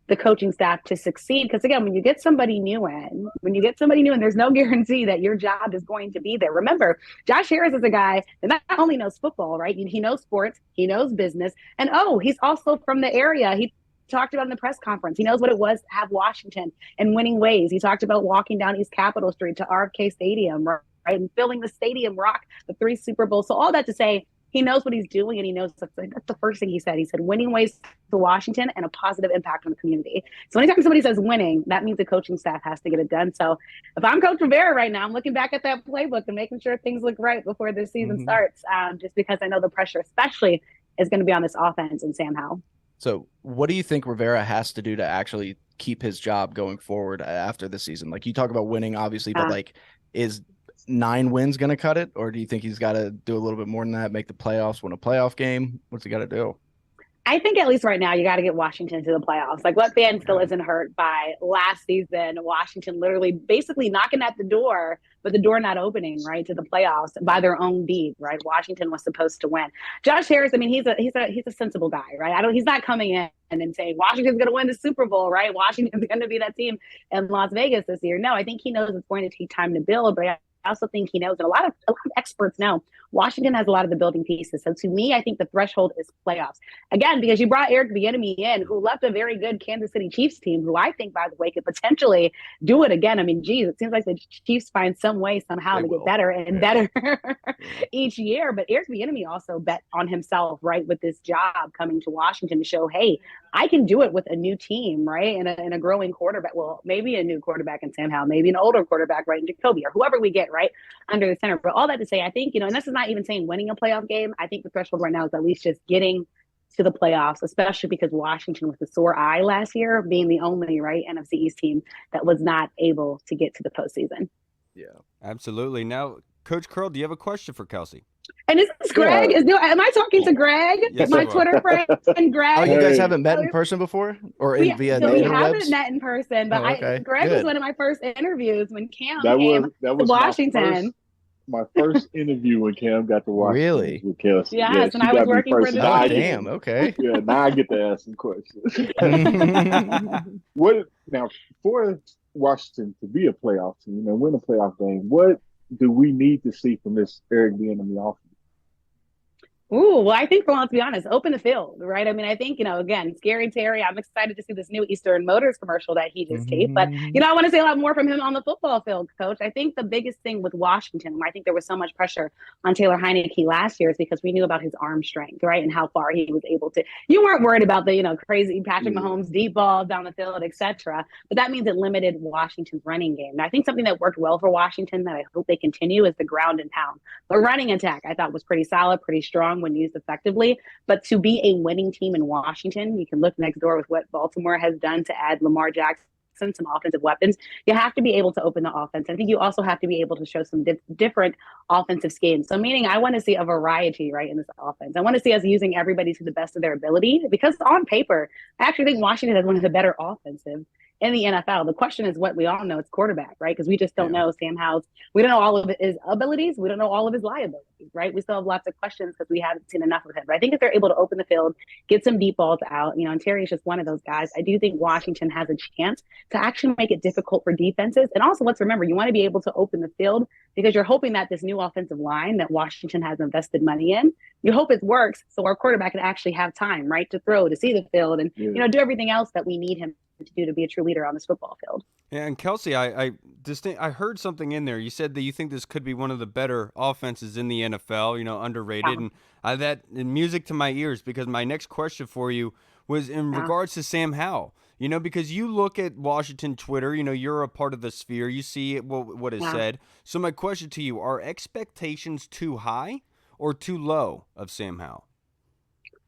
the coaching staff to succeed. Because again, when you get somebody new in, there's no guarantee that your job is going to be there. Remember, Josh Harris is a guy that not only knows football, right? He knows sports, he knows business, and he's also from the area. He talked about in the press conference. He knows what it was to have Washington and winning ways. He talked about walking down East Capitol Street to RFK Stadium, right? And filling the stadium rock, the 3 Super Bowls. So all that to say, he knows what he's doing, and he knows that's the first thing he said. He said winning ways to Washington and a positive impact on the community. So anytime somebody says winning, that means the coaching staff has to get it done. So if I'm Coach Rivera right now, I'm looking back at that playbook and making sure things look right before this season starts, just because I know the pressure especially is going to be on this offense and Sam Howell. So what do you think Rivera has to do to actually keep his job going forward after the season? Like, you talk about winning, obviously, but is 9 wins going to cut it? Or do you think he's got to do a little bit more than that, make the playoffs, win a playoff game? What's he got to do? I think at least right now you got to get Washington to the playoffs. Like, what fan still isn't hurt by last season, Washington literally basically knocking at the door, but the door not opening, right, to the playoffs by their own deed, right? Washington was supposed to win. Josh Harris, I mean, he's a sensible guy, right? He's not coming in and saying Washington's going to win the Super Bowl, right? Washington's going to be that team in Las Vegas this year. No, I think he knows it's going to take time to build, but I also think he knows, and a lot of experts know, Washington has a lot of the building pieces. So to me, I think the threshold is playoffs. Again, because you brought Eric Bieniemy in, who left a very good Kansas City Chiefs team, who I think, by the way, could potentially do it again. I mean, geez, it seems like the Chiefs find some way somehow to get better and better each year. But Eric Bieniemy also bet on himself, right, with this job coming to Washington to show, hey, I can do it with a new team, right, and a growing quarterback. Well, maybe a new quarterback in Sam Howell, maybe an older quarterback, right, in Jacoby, or whoever we get, right, under the center. But all that to say, I think, and this is not even saying winning a playoff game. I think the threshold right now is at least just getting to the playoffs, especially because Washington with the sore eye last year, being the only, right, NFC East team that was not able to get to the postseason. Yeah, absolutely. Now, Coach Curl, do you have a question for Kelsey? And this is Greg? Am I talking to Greg? Yes, My you are. Twitter friend, Greg. Oh, you guys Hey. haven't met in person before, or We via the haven't interwebs? met in person, but Oh, okay. Greg was Good. one of my first interviews when Cam That came was to Washington. my first interview when Cam got to Washington Really? with Kelsey. Yes, Yeah, and she I was got me working for first. the Now Oh, I team. get, damn. Okay. yeah, now I get to ask some questions. What now for Washington to be a playoff team and win a playoff game? What do we need to see from this Eric being in the offense? Ooh, well, I think, well, let's be honest, open the field, right? I mean, I think, again, Scary Terry, I'm excited to see this new Eastern Motors commercial that he just taped. But, I want to see a lot more from him on the football field, Coach. I think the biggest thing with Washington, where I think there was so much pressure on Taylor Heineke last year, is because we knew about his arm strength, right? And how far he was able to. You weren't worried about the, crazy Patrick Mahomes deep balls down the field, etc. But that means it limited Washington's running game. And I think something that worked well for Washington that I hope they continue is the ground and pound. The running attack, I thought, was pretty solid, pretty strong when used effectively. But to be a winning team in Washington, you can look next door with what Baltimore has done to add Lamar Jackson, some offensive weapons. You have to be able to open the offense. I think you also have to be able to show some different offensive schemes. So meaning I want to see a variety, right, in this offense. I want to see us using everybody to the best of their ability, because on paper, I actually think Washington has one of the better offensive in the NFL. The question is what we all know, it's quarterback, right? Because we just don't know Sam Howells. We don't know all of his abilities. We don't know all of his liabilities, right? We still have lots of questions because we haven't seen enough of him. But I think if they're able to open the field, get some deep balls out, and Terry is just one of those guys. I do think Washington has a chance to actually make it difficult for defenses. And also, let's remember, you want to be able to open the field because you're hoping that this new offensive line that Washington has invested money in, you hope it works so our quarterback can actually have time, right, to throw, to see the field, and do everything else that we need him to do to be a true leader on this football field. Yeah, and Kelsey, I heard something in there. You said that you think this could be one of the better offenses in the NFL, underrated. Yeah. And that music to my ears, because my next question for you was in regards to Sam Howell. Because you look at Washington Twitter, you're a part of the sphere. You see what is said. So my question to you, are expectations too high or too low of Sam Howell?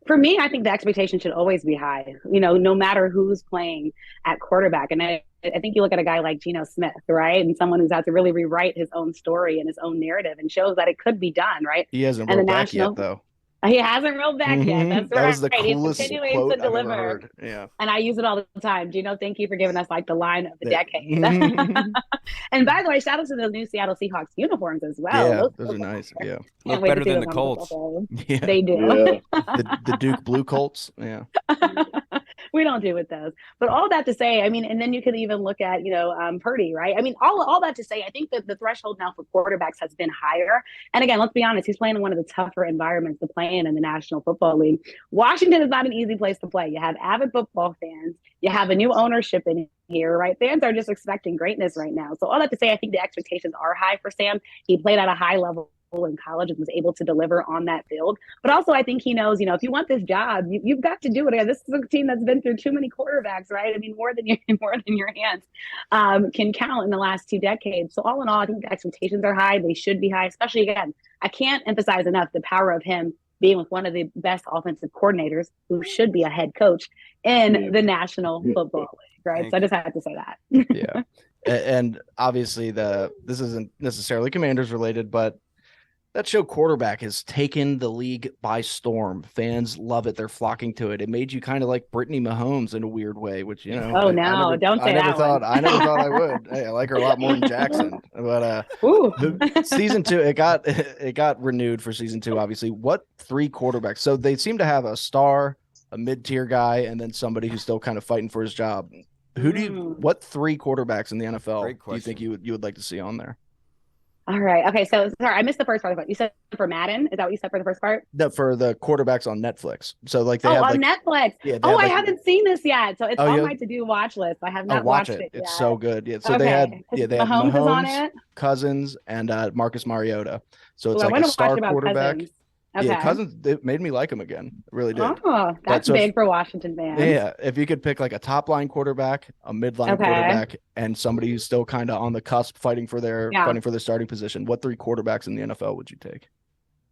For me, I think the expectation should always be high, no matter who's playing at quarterback. And I think you look at a guy like Geno Smith, right? And someone who's had to really rewrite his own story and his own narrative and shows that it could be done, right? He hasn't and rolled back yet, though. He hasn't rolled back yet. That's that right. was the coolest He's continuing quote to deliver. I've ever heard. Yeah. And I use it all the time. Gino, thank you for giving us the line of the decade. And by the way, shout out to the new Seattle Seahawks uniforms as well. Yeah, those are nice. Yeah. Look better than the Colts. Yeah. They do. Yeah. the Duke Blue Colts. Yeah. We don't do with those. But all that to say, and then you could even look at, Purdy, right? All that to say, I think that the threshold now for quarterbacks has been higher. And again, let's be honest, he's playing in one of the tougher environments to play in the National Football League. Washington is not an easy place to play. You have avid football fans. You have a new ownership in here, right? Fans are just expecting greatness right now. So all that to say, I think the expectations are high for Sam. He played at a high level in college and was able to deliver on that field. But also I think he knows, if you want this job, you've got to do it. This is a team that's been through too many quarterbacks, right? More than your hands can count in the last 2 decades. So all in all, I think the expectations are high. They should be high, especially again, I can't emphasize enough the power of him being with one of the best offensive coordinators who should be a head coach in the National Football League, right? So I just had to say that. Yeah. And obviously this isn't necessarily Commanders related, but that show Quarterback has taken the league by storm. Fans love it. They're flocking to it. It made you kind of like Brittany Mahomes in a weird way, which, Oh, no, don't say that one. I never thought I would. Hey, I like her a lot more than Jackson. But season 2, it got renewed for season 2, obviously. What 3 quarterbacks? So they seem to have a star, a mid-tier guy, and then somebody who's still kind of fighting for his job. What 3 quarterbacks in the NFL do you think you would like to see on there? All right. Okay. So sorry, I missed the first part of it. You said for Madden? Is that what you said for the first part? No, for the quarterbacks on Netflix. So they have on Netflix. Yeah, I haven't seen this yet. So it's on my to-do watch list. I have not watched it yet. It's so good. Yeah. So okay. they had Mahomes is on it, Cousins, and Marcus Mariota. So it's I like a star quarterback. Cousins. Okay. Yeah, Cousins, it made me like him again. It really did. Oh, that's big for Washington fans. Yeah, if you could pick like a top line quarterback, a midline quarterback, and somebody who's still kind of on the cusp fighting for their starting position, what 3 quarterbacks in the NFL would you take?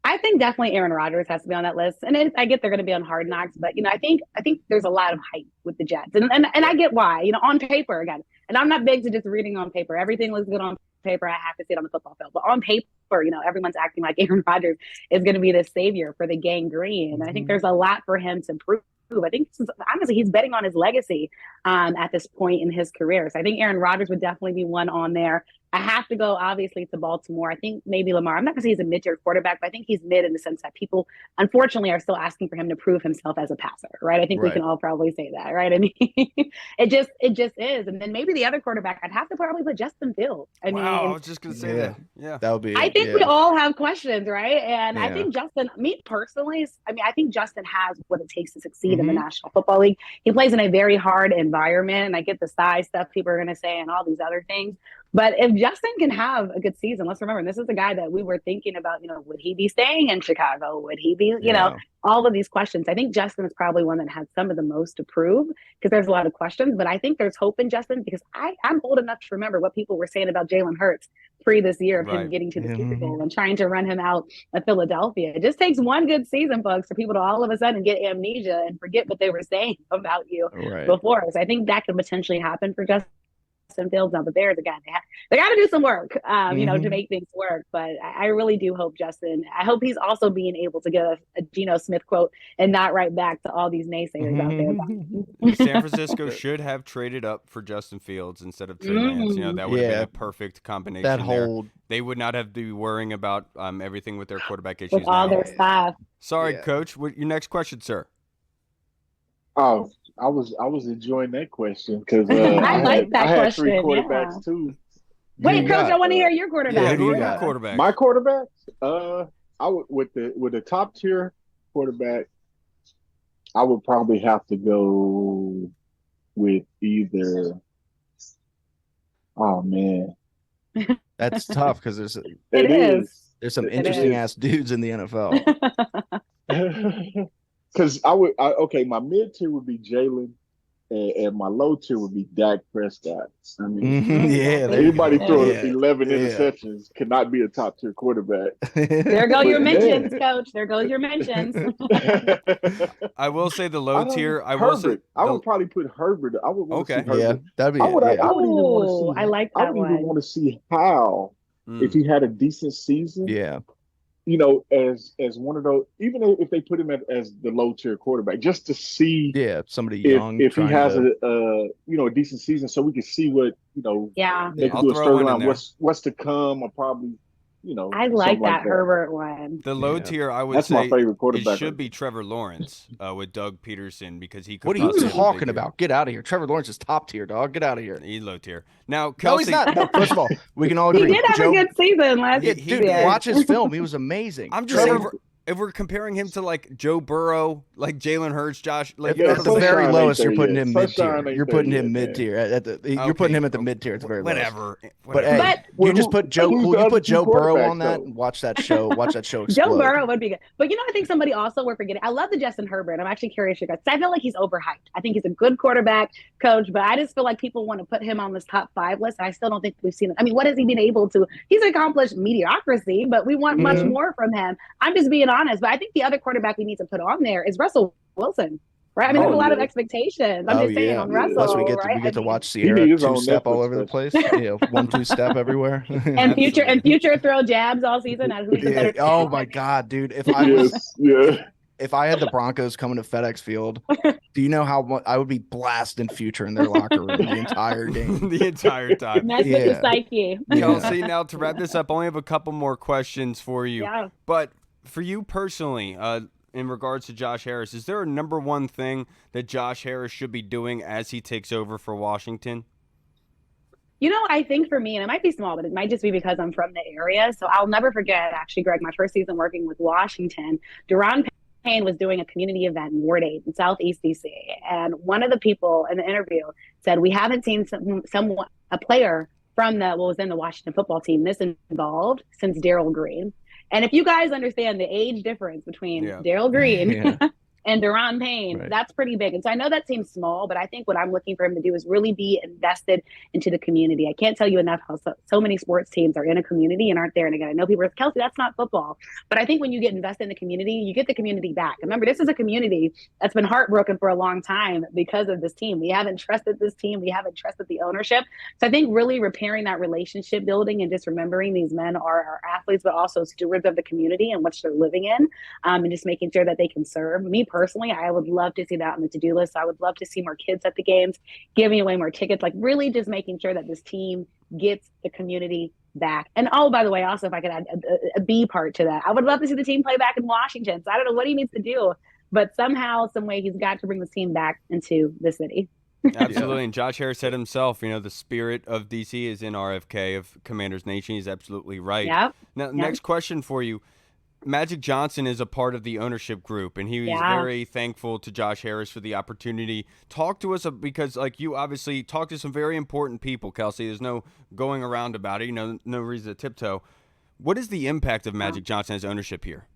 I think definitely Aaron Rodgers has to be on that list. And I get they're going to be on Hard Knocks, but I think there's a lot of hype with the Jets. And I get why, on paper again. And I'm not big to just reading on paper. Everything looks good on paper. I have to see it on the football field. But on paper, or, everyone's acting like Aaron Rodgers is going to be the savior for the gang green. And I think there's a lot for him to prove. I think honestly, he's betting on his legacy at this point in his career. So I think Aaron Rodgers would definitely be one on there. I have to go, obviously, to Baltimore. I think maybe Lamar. I'm not going to say he's a mid-tier quarterback, but I think he's mid in the sense that people, unfortunately, are still asking for him to prove himself as a passer, right? I think we can all probably say that, right? I mean, it just is. And then maybe the other quarterback, I'd have to probably put Justin Fields. I was just going to say that. Yeah. That would be I think we all have questions, right? And I think Justin, me personally, I think Justin has what it takes to succeed in the National Football League. He plays in a very hard environment, and I get the size stuff people are going to say and all these other things. But if Justin can have a good season, let's remember, this is the guy that we were thinking about, would he be staying in Chicago? Would he be, all of these questions. I think Justin is probably one that has some of the most to prove because there's a lot of questions, but I think there's hope in Justin because I'm old enough to remember what people were saying about Jalen Hurts pre this year of him getting to the Super Bowl and trying to run him out of Philadelphia. It just takes one good season, folks, for people to all of a sudden get amnesia and forget what they were saying about you before. So I think that could potentially happen for Justin Fields. Now the Bears again, they got to do some work, to make things work. But I really do hope Justin. I hope he's also being able to get a Geno Smith quote and not write back to all these naysayers out there. San Francisco should have traded up for Justin Fields instead of Trey Lance. That would have been a perfect combination. They would not have to be worrying about everything with their quarterback issues with all their staff. Sorry, Coach. What your next question, sir? Oh, I was enjoying that question because I had three quarterbacks too. Wait, Coach, I want to hear your quarterback. Who are your quarterbacks? My quarterbacks? I would with the top tier quarterback, I would probably have to go with either. Oh man, that's tough because there's some interesting ass dudes in the NFL. Because my mid tier would be Jalen, and my low tier would be Dak Prescott. I mean, anybody throwing 11 interceptions cannot be a top tier quarterback. There go your mentions, Coach. There goes your mentions. I will say the low tier. I would probably put Herbert. I would want to see Herbert. Yeah, that'd be. I would even want to see. I like that one. I would even want to see how if he had a decent season. Yeah. As one of those, even if they put him as the low tier quarterback, just to see, somebody young, if he has a decent season, so we can see what they can do a storyline. What's to come, or probably I like that Herbert one. The low tier, I would That's say, my favorite quarterback. It should be Trevor Lawrence with Doug Peterson because he could. What are you talking about? Get out of here! Trevor Lawrence is top tier, dog. Get out of here. He's low tier. Now, No, he's Kelsey, not. No, first of all, we can all agree. He did have a good season last year. Dude, watch his film. He was amazing. I'm just saying. If we're comparing him to like Joe Burrow, like Jalen Hurts, Josh, like at the very lowest, you're putting him mid tier. You're putting him mid tier. You're putting him at the mid tier. It's very whatever. But hey, you just put Joe. You put Joe Burrow on that and watch that show. Watch that show explode. Joe Burrow would be good. But I think somebody also we're forgetting. I love the Justin Herbert. I'm actually curious, you guys. I feel like he's overhyped. I think he's a good quarterback, coach, but I just feel like people want to put him on this top 5 list. And I still don't think we've seen it. I mean, what has he been able to? He's accomplished mediocrity, but we want much more from him. I'm just being honest. But I think the other quarterback we need to put on there is Russell Wilson, right? I mean, there's a lot of expectations. I'm just saying on Russell. Plus, we get to watch Sierra two-step all over the place. 1-2 step everywhere. and future throw jabs all season. Oh my God, dude! If I had the Broncos coming to FedEx Field, do you know how much I would be blasting Future in their locker room the entire game? The entire time. Mess with your psyche. Kelsey, now to wrap this up, I only have a couple more questions for you. Yeah. But for you personally, in regards to Josh Harris, is there a number one thing that Josh Harris should be doing as he takes over for Washington? I think for me, and it might be small, but it might just be because I'm from the area. So I'll never forget, actually, Greg, my first season working with Washington, Duran Payne was doing a community event in Ward 8 in Southeast DC. And one of the people in the interview said, we haven't seen a player from what was in the Washington football team this involved since Darryl Green. And if you guys understand the age difference between Darryl Green and Deron Payne. Right. That's pretty big. And so I know that seems small, but I think what I'm looking for him to do is really be invested into the community. I can't tell you enough how so many sports teams are in a community and aren't there. And again, I know people are, Kelsey, that's not football. But I think when you get invested in the community, you get the community back. Remember, this is a community that's been heartbroken for a long time because of this team. We haven't trusted this team. We haven't trusted the ownership. So I think really repairing that relationship building and just remembering these men are athletes, but also stewards of the community in which they're living in, and just making sure that they can serve. Me personally, I would love to see that on the to-do list. I would love to see more kids at the games, giving away more tickets, like really just making sure that this team gets the community back. And oh, by the way, also if I could add a B part to that, I would love to see the team play back in Washington. So I don't know what he needs to do, but somehow, some way, he's got to bring this team back into the city. Absolutely. And Josh Harris said himself, the spirit of DC is in RFK, of Commanders Nation. He's absolutely right. Yep. Now, next question for you. Magic Johnson is a part of the ownership group, and he was very thankful to Josh Harris for the opportunity. Talk to us, because you obviously talk to some very important people, Kelsey. There's no going around about it. No reason to tiptoe. What is the impact of Magic Johnson as ownership here?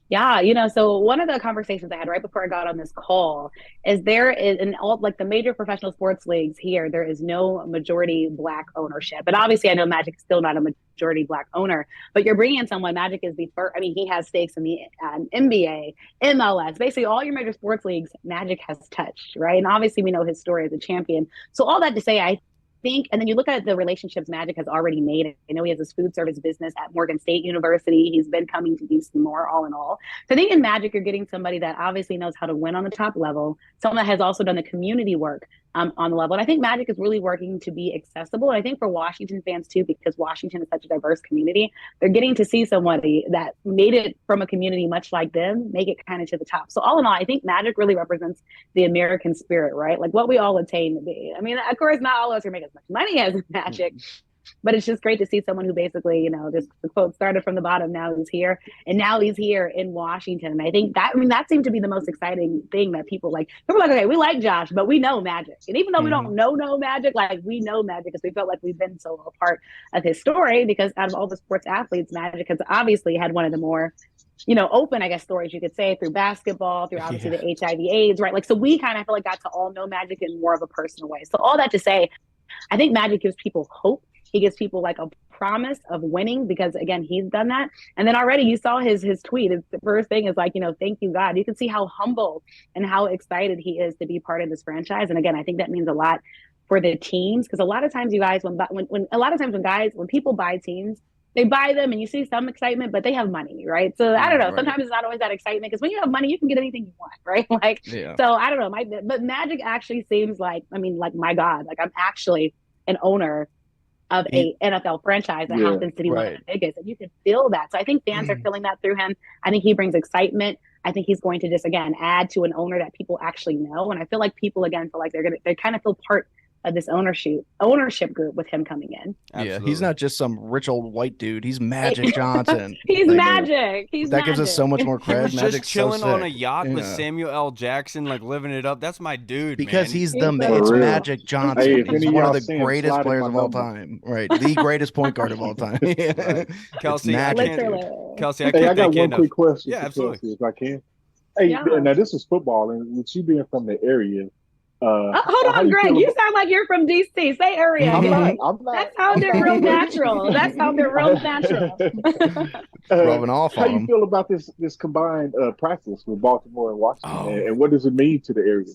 Yeah, so one of the conversations I had right before I got on this call is there is in all like the major professional sports leagues here, there is no majority Black ownership. But obviously I know Magic is still not a majority Black owner, but you're bringing in someone. Magic is the first, he has stakes in the NBA, MLS, basically all your major sports leagues Magic has touched, right? And obviously we know his story as a champion. So all that to say, I think, and then you look at the relationships Magic has already made. I know he has this food service business at Morgan State University. He's been coming to DC more, all in all. So I think in Magic, you're getting somebody that obviously knows how to win on the top level, someone that has also done the community work on the level. And I think Magic is really working to be accessible. And I think for Washington fans too, because Washington is such a diverse community, they're getting to see somebody that made it from a community much like them, make it kind of to the top. So all in all, I think Magic really represents the American spirit, right? Like what we all attain to be. Of course, not all of us are making as much money as Magic, but it's just great to see someone who basically, just the quote started from the bottom, now he's here, and now he's here in Washington. And I think that seemed to be the most exciting thing that people are like, okay, we like Josh, but we know Magic. And even though we don't know Magic, like we know Magic because we felt like we've been so a part of his story, because out of all the sports athletes, Magic has obviously had one of the more open, I guess, stories you could say, through basketball, through obviously the HIV/AIDS, right? Like, so we kind of feel like got to all know Magic in more of a personal way. So all that to say, I think Magic gives people hope. He gives people like a promise of winning because, again, he's done that. And then already you saw his tweet. The first thing is like, thank you, God. You can see how humble and how excited he is to be part of this franchise. And again, I think that means a lot for the teams, because a lot of times, you guys, when people buy teams, they buy them and you see some excitement, but they have money, right? So I don't know. Right. Sometimes it's not always that excitement, because when you have money, you can get anything you want, right? So I don't know. But Magic actually seems like, like, my God, like I'm actually an owner of a NFL franchise that happens to be one of the biggest, and you can feel that. So I think fans are feeling that through him. I think he brings excitement. I think he's going to just, again, add to an owner that people actually know. And I feel like people, again, feel like they kind of feel part of this ownership group with him coming in. Absolutely. Yeah, he's not just some rich old white dude. He's Magic Johnson. He's Magic. That gives us so much more credit. Magic's just chilling on a yacht with Samuel L. Jackson, like living it up. That's my dude, because man. he's it's Magic Johnson. Hey, he's one of the greatest players of all time. Right, the greatest point guard of all time. Kelsey, I got one quick question. Yeah, absolutely. Kelsey, if I can. Hey, now this is football, and with you being from the area. Hold on, Greg. You sound like you're from DC. Say area. I'm not. That sounded real natural. Rubbing off How on you him. feel about this combined practice with Baltimore and Washington, and what does it mean to the area?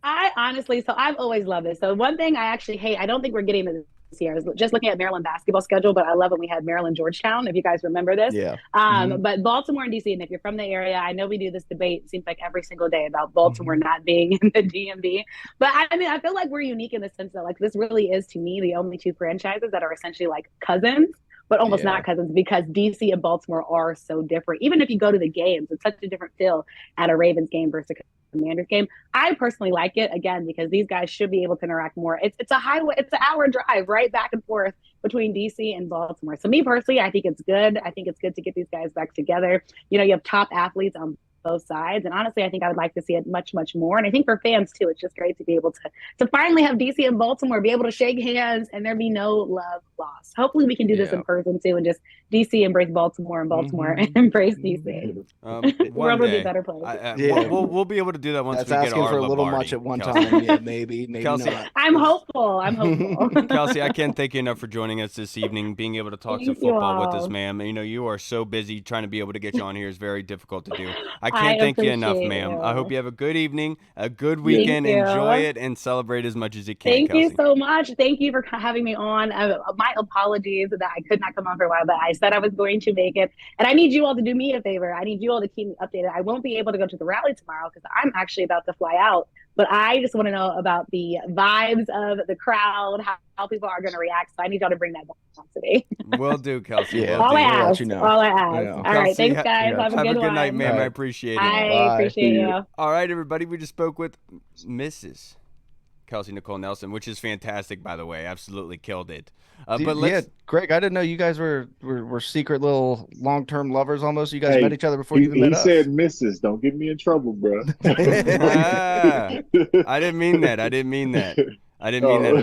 I honestly, so I've always loved this. So one thing I actually hate, I don't think we're getting to this year. I was just looking at Maryland basketball schedule, but I love when we had Maryland Georgetown, if you guys remember this. Yeah. But Baltimore and DC, and if you're from the area, I know we do this debate, it seems like every single day, about Baltimore not being in the DMV. But I feel like we're unique in the sense that, like, this really is, to me, the only two franchises that are essentially like cousins, but almost not cousins, because DC and Baltimore are so different. Even if you go to the games, it's such a different feel at a Ravens game versus a Commanders game. I personally like it, again, because these guys should be able to interact more. It's a highway, it's an hour drive right back and forth between DC and Baltimore. So me personally, I think it's good. I think it's good to get these guys back together. You have top athletes on both sides. And honestly, I think I would like to see it much, much more. And I think for fans too, it's just great to be able to finally have DC and Baltimore be able to shake hands and there be no love lost. Hopefully we can do this in person too, and just DC embrace Baltimore and Baltimore embrace DC. The world would be a better place. We'll be able to do that once we get asking our for a little Lombardi, much at one Kelsey. time. Yeah, maybe Kelsey, not. I'm hopeful. Kelsey, I can't thank you enough for joining us this evening, being able to talk some football with us, ma'am. You know, you are so busy. Trying to be able to get you on here is very difficult to do. I can't thank you enough, ma'am. I hope you have a good evening, a good weekend. Enjoy it and celebrate as much as you can. Thank Kelsey. you so much. Thank you for having me on. My apologies that I could not come on for a while, but I said I was going to make it. And I need you all to do me a favor. I need you all to keep me updated. I won't be able to go to the rally tomorrow because I'm actually about to fly out. But I just want to know about the vibes of the crowd, how people are going to react. So I need y'all to bring that back to me. Will do, Kelsey. Yeah, all I ask. you know. All I ask. Yeah. All Kelsey, right. Thanks, guys. Have a good night, ma'am. Right. I appreciate it. I appreciate you. All right, everybody. We just spoke with Mrs. Kelsey Nicole Nelson, which is fantastic, by the way. Absolutely killed it. But Greg, I didn't know you guys were secret little long-term lovers almost. You guys met each other before you even met us. He said Mrs. Don't get me in trouble, bro. I didn't mean that. I didn't mean that at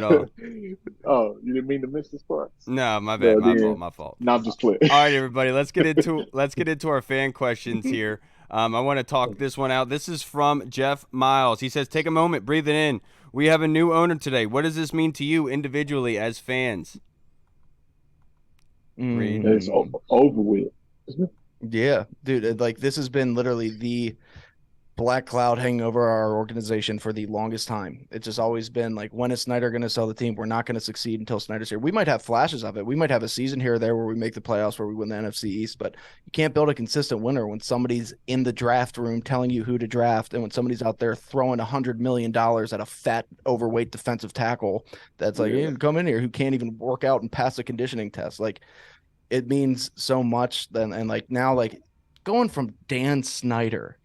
all. Oh, you didn't mean the Mrs. part? No, my bad. My fault. No, I'm just playing. All right, everybody. Let's get into our fan questions here. I want to talk this one out. This is from Jeff Miles. He says, "Take a moment, breathe it in. We have a new owner today. What does this mean to you individually as fans?" Reed. It's over with. Yeah, dude. Like this has been literally the black cloud hanging over our organization for the longest time. It's just always been like, when is Snyder going to sell the team? We're not going to succeed until Snyder's here. We might have flashes of it. We might have a season here or there where we make the playoffs, where we win the NFC East, but you can't build a consistent winner when somebody's in the draft room telling you who to draft, and when somebody's out there throwing $100 million at a fat, overweight defensive tackle that's like, hey, come in here, who can't even work out and pass a conditioning test. Like, it means so much. Then, and like now, like going from Dan Snyder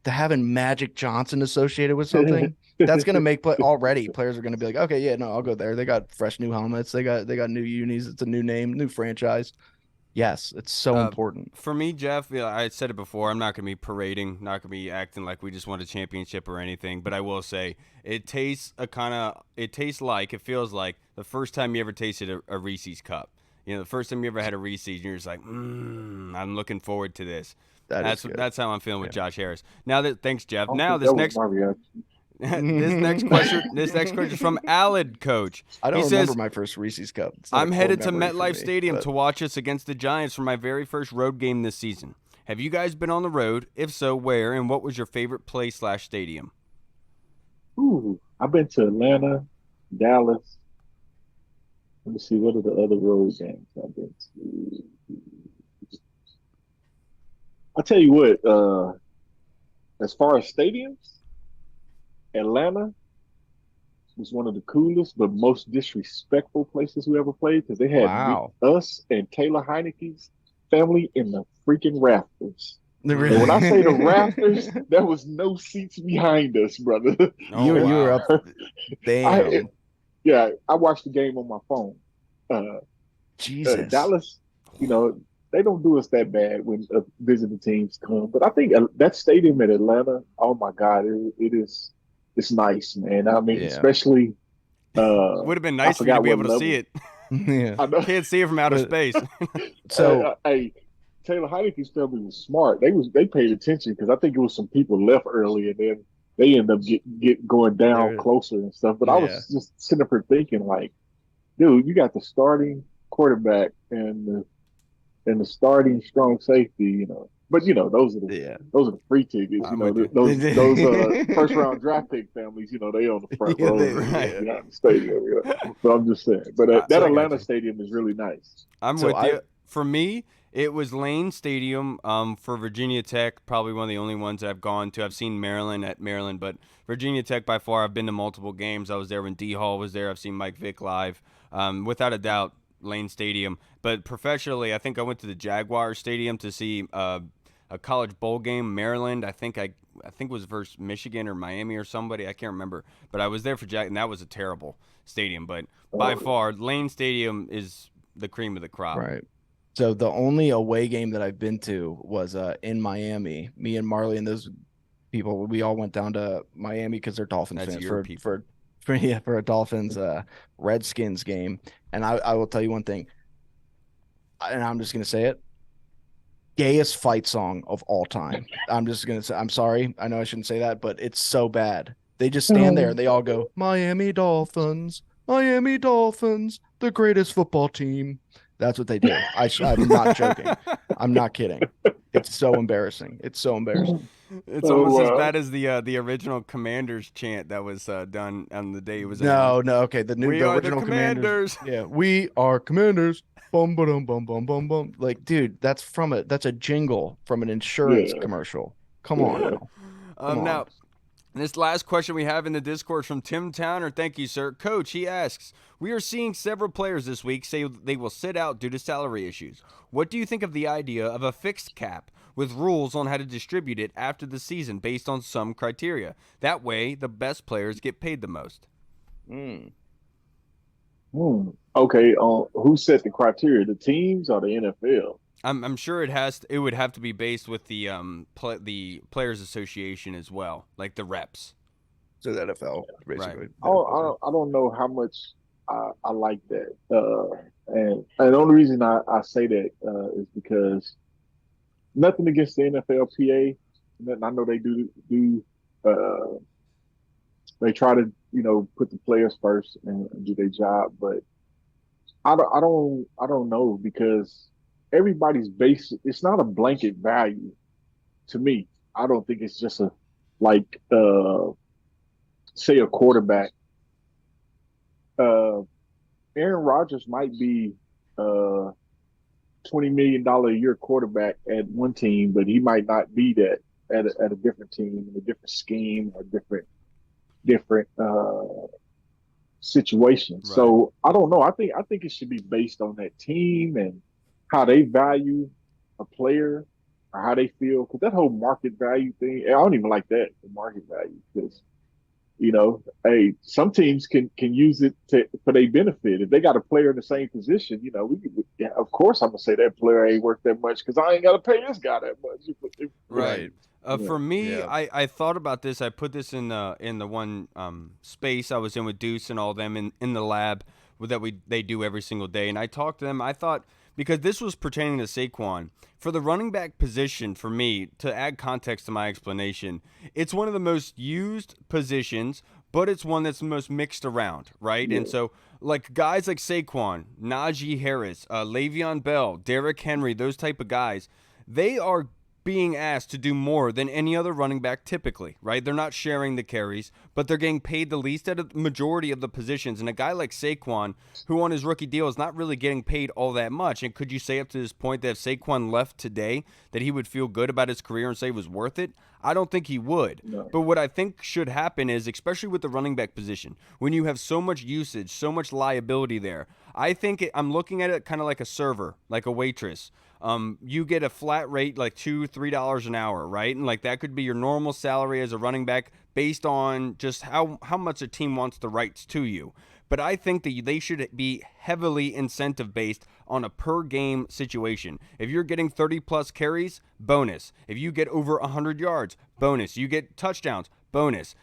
to having Magic Johnson associated with something, that's going to make already players are going to be like, okay, yeah, no, I'll go there. They got fresh new helmets. They got new unis. It's a new name, new franchise. Yes, it's so important. For me, Jeff, I said it before, I'm not going to be parading, not going to be acting like we just won a championship or anything, but I will say it feels like the first time you ever tasted a Reese's cup. You know, the first time you ever had a Reese's, and you're just like, I'm looking forward to this. That's how I'm feeling with Josh Harris. Thanks, Jeff. Now this next question is from Alad Coach. I don't remember my first Reese's cup. I'm headed to MetLife Stadium to watch us against the Giants for my very first road game this season. Have you guys been on the road? If so, where? And what was your favorite place/stadium? Ooh, I've been to Atlanta, Dallas. Let me see, what are the other road games I've been to? I'll tell you what, as far as stadiums, Atlanta was one of the coolest but most disrespectful places we ever played, because they had us and Taylor Heineke's family in the freaking rafters. And when I say the rafters, there was no seats behind us, brother. You were up. Damn. I watched the game on my phone. Jesus. Dallas, you know, they don't do us that bad when visiting teams come. But I think that stadium in Atlanta, oh my God, it's nice, man. I mean, especially. Would have been nice for you to be able to see it. Yeah. I can't see it from outer space. So, Taylor Heineke's family was smart. They paid attention, because I think it was some people left early, and then they ended up going down closer and stuff. But I was just sitting up here thinking, like, dude, you got the starting quarterback and the starting strong safety, you know. But you know, those are the free tickets. You know, those first round draft pick families. You know, they on the front row, in the stadium. You know? But I'm just saying. But that Atlanta stadium is really nice. I'm with you. For me, it was Lane Stadium. For Virginia Tech, probably one of the only ones I've gone to. I've seen Maryland at Maryland, but Virginia Tech by far. I've been to multiple games. I was there when D Hall was there. I've seen Mike Vick live. Without a doubt, Lane Stadium. But professionally, I think I went to the Jaguars Stadium to see a college bowl game. Maryland, I think it was versus Michigan or Miami or somebody. I can't remember. But I was there for and that was a terrible stadium. But by far, Lane Stadium is the cream of the crop. Right. So the only away game that I've been to was in Miami. Me and Marley and those people, we all went down to Miami because they're Dolphins That's fans your people. for a Dolphins Redskins game. And I will tell you one thing, and I'm just gonna say it. Gayest fight song of all time. I'm just gonna say, I'm sorry. I know I shouldn't say that, but it's so bad. They just stand there and they all go, Miami Dolphins, Miami Dolphins, the greatest football team. That's what they do. I'm not joking. I'm not kidding. It's so embarrassing. It's so embarrassing. It's almost as bad as the original Commanders chant that was done on the day it was announced. No. Okay. We The are the original Commanders. Yeah, we are Commanders. Bum bum bum bum bum bum. Like, dude, that's a jingle from an insurance Yeah. commercial. Come on now. Come on. Now, this last question we have in the Discord from Tim Towner. Thank you, sir. Coach, he asks, we are seeing several players this week say they will sit out due to salary issues. What do you think of the idea of a fixed cap with rules on how to distribute it after the season based on some criteria? That way, the best players get paid the most. Okay, who set the criteria? The teams or the NFL? I'm sure it would have to be based with the Players Association as well, like the reps. So the NFL, basically. Right. I don't know how much I like that. And the only reason I say that is because nothing against the NFLPA. I know they do they try to put the players first and do their job, but I don't know because everybody's base. It's not a blanket value to me. I don't think it's just say a quarterback. Aaron Rodgers might be $20 million a year quarterback at one team, but he might not be that at a different team, in a different scheme, or different situation. Right. So I don't know. I think it should be based on that team and how they value a player or how they feel. Because that whole market value thing, I don't even like that, the market value, because hey, some teams can use it for their benefit. If they got a player in the same position, of course I'm gonna say that player ain't worth that much because I ain't gotta pay this guy that much. Right. For me, I thought about this. I put this in the one space I was in with Deuce and all them in the lab that they do every single day, and I talked to them. I thought, because this was pertaining to Saquon, for the running back position, for me, to add context to my explanation, it's one of the most used positions, but it's one that's the most mixed around, right? Yeah. And so, like, guys like Saquon, Najee Harris, Le'Veon Bell, Derrick Henry, those type of guys, they are being asked to do more than any other running back typically, right? They're not sharing the carries, but they're getting paid the least at a majority of the positions. And a guy like Saquon, who on his rookie deal is not really getting paid all that much. And could you say up to this point that if Saquon left today, that he would feel good about his career and say it was worth it? I don't think he would. No. But what I think should happen is, especially with the running back position, when you have so much usage, so much liability there, I think I'm looking at it kind of like a server, like a waitress. You get a flat rate, like $2-3 an hour, right? And like that could be your normal salary as a running back based on just how much a team wants the rights to you. But I think that they should be heavily incentive based on a per game situation. If you're getting 30 plus carries, bonus. If you get over 100 yards, bonus. You get touchdowns, bonus.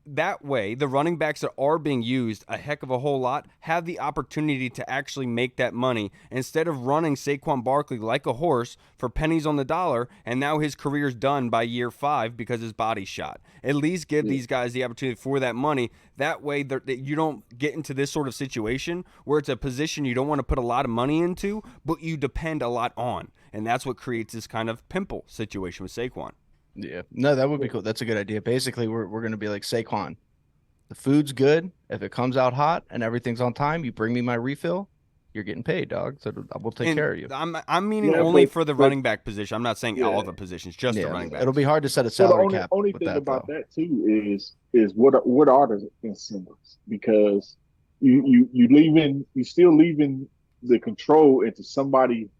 That way, the running backs that are being used a heck of a whole lot have the opportunity to actually make that money instead of running Saquon Barkley like a horse for pennies on the dollar, and now his career's done by year 5 because his body's shot. At least give these guys the opportunity for that money. That way, you don't get into this sort of situation where it's a position you don't want to put a lot of money into, but you depend a lot on. And that's what creates this kind of pimple situation with Saquon. Yeah, no, that would be cool. That's a good idea. Basically, we're going to be like, Saquon, the food's good. If it comes out hot and everything's on time, you bring me my refill, you're getting paid, dog. So we'll take care of you. I'm meaning only for the running back position. I'm not saying all the positions, just the running back. It'll be hard to set a salary cap. The only thing about that too is what are the incentives? Because you still leaving the control into somebody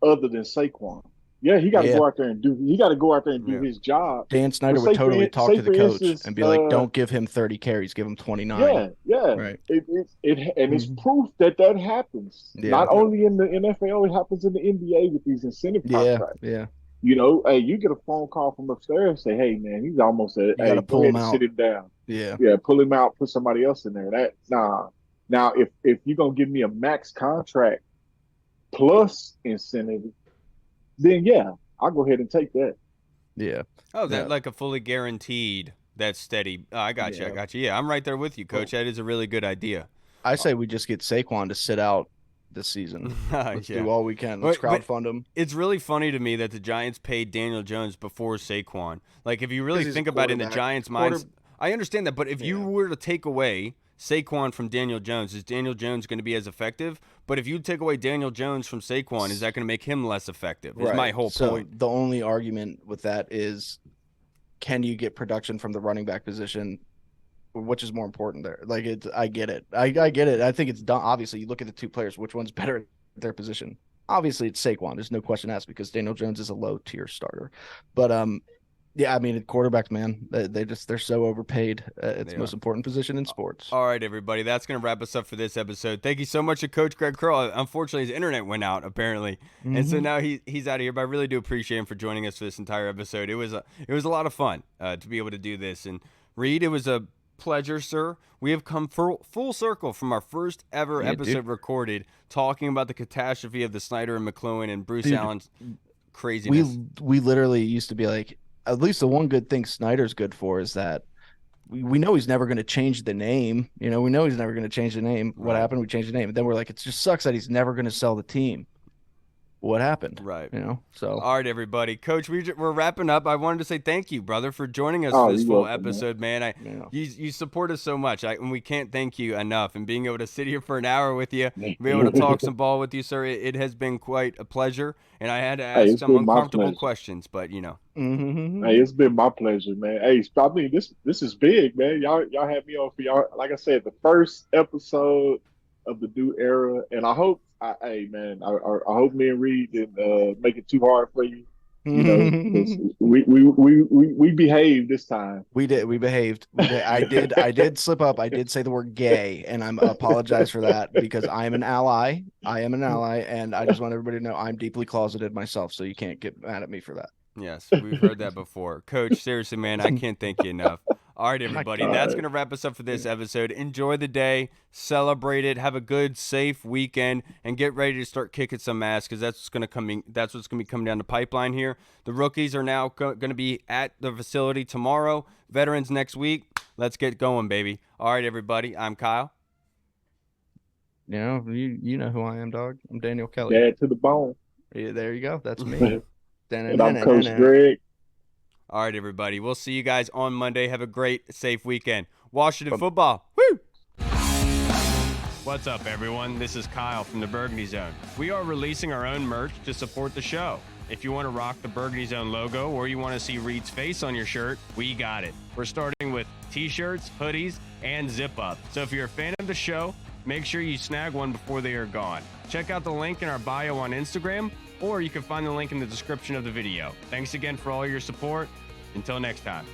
other than Saquon. Yeah, he got to Yeah. go out there and do. He got to go out there and do Yeah. his job. Dan Snyder But would say for totally in- talk say to the for coach instance, and be like, "Don't give him 30 carries, give him 29." Yeah. Right. And it's Mhm. proof that happens. Yeah. Not only in the NFL, it happens in the NBA with these incentive Yeah. contracts. Yeah. You know, hey, you get a phone call from upstairs and say, "Hey, man, he's almost at. You Hey, gotta go pull ahead him and out. sit him down. Yeah. Yeah, pull him out, put somebody else in there." That nah. Now, if you're gonna give me a max contract plus incentive, then yeah, I'll go ahead and take that. Yeah. Oh, that Yeah. like a fully guaranteed, that's steady. Oh, I got you. I Yeah. got you. Yeah, I'm right there with you, Coach. That is a really good idea. I say we just get Saquon to sit out this season. Let's Yeah. do all we can. Let's But crowdfund him. it's really funny to me that the Giants paid Daniel Jones before Saquon. Like, if you really 'Cause he's a think about it in the quarterback. Giants' minds, I understand that. But if you Yeah. were to take away Saquon from Daniel Jones, is Daniel Jones going to be as effective? But if you take away Daniel Jones from Saquon, is that going to make him less effective? Is my whole So point. the only argument with that is, can you get production from the running back position? Which is more important there? Like, I get it. I get it. I think it's done. Obviously, you look at the two players, which one's better at their position? Obviously, it's Saquon. There's no question asked because Daniel Jones is a low tier starter. But yeah, I mean, quarterbacks, man, they're so overpaid. It's the most important position in sports. All right, everybody, that's going to wrap us up for this episode. Thank you so much to Coach Greg Curl. Unfortunately, his internet went out apparently, and so now he's out of here. But I really do appreciate him for joining us for this entire episode. It was a lot of fun to be able to do this. And Reed, it was a pleasure, sir. We have come full circle from our first ever episode recorded, talking about the catastrophe of the Snyder and McLuhan and Bruce Allen's craziness. We literally used to be like, at least the one good thing Snyder's good for is that we know he's never going to change the name. You know, we know he's never going to change the name. What happened? We changed the name. And then we're like, it just sucks that he's never going to sell the team. What happened? Right. You know, so. All right, everybody. Coach, we're wrapping up. I wanted to say thank you, brother, for joining us for this full episode, man. You support us so much, and we can't thank you enough. And being able to sit here for an hour with you, be able to talk some ball with you, sir, it has been quite a pleasure. And I had to ask some uncomfortable questions, but you know. Hey, it's been my pleasure, man. Hey, I mean, this is big, man. Y'all had me on for y'all. Like I said, the first episode of the new era, and I hope, hey, man, I hope me and Reed didn't make it too hard for you. You know, we behaved this time. We did. We behaved. I did slip up. I did say the word gay, and I'm apologize for that because I'm an ally. I am an ally, and I just want everybody to know I'm deeply closeted myself, so you can't get mad at me for that. Yes, we've heard that before. Coach, seriously, man, I can't thank you enough. All right, everybody, that's going to wrap us up for this episode. Enjoy the day, celebrate it, have a good, safe weekend, and get ready to start kicking some ass because that's what's going to be coming down the pipeline here. The rookies are now going to be at the facility tomorrow. Veterans next week. Let's get going, baby. All right, everybody, I'm Kyle. You know, you know who I am, dog. I'm Daniel Kelly. Dad to the bone. Yeah, there you go. That's me. And I'm Coach Greg. All right, everybody. We'll see you guys on Monday. Have a great, safe weekend. Washington football. Woo! What's up, everyone? This is Kyle from the Burgundy Zone. We are releasing our own merch to support the show. If you want to rock the Burgundy Zone logo or you want to see Reed's face on your shirt, we got it. We're starting with t-shirts, hoodies, and zip-up. So if you're a fan of the show, make sure you snag one before they are gone. Check out the link in our bio on Instagram, or you can find the link in the description of the video. Thanks again for all your support. Until next time.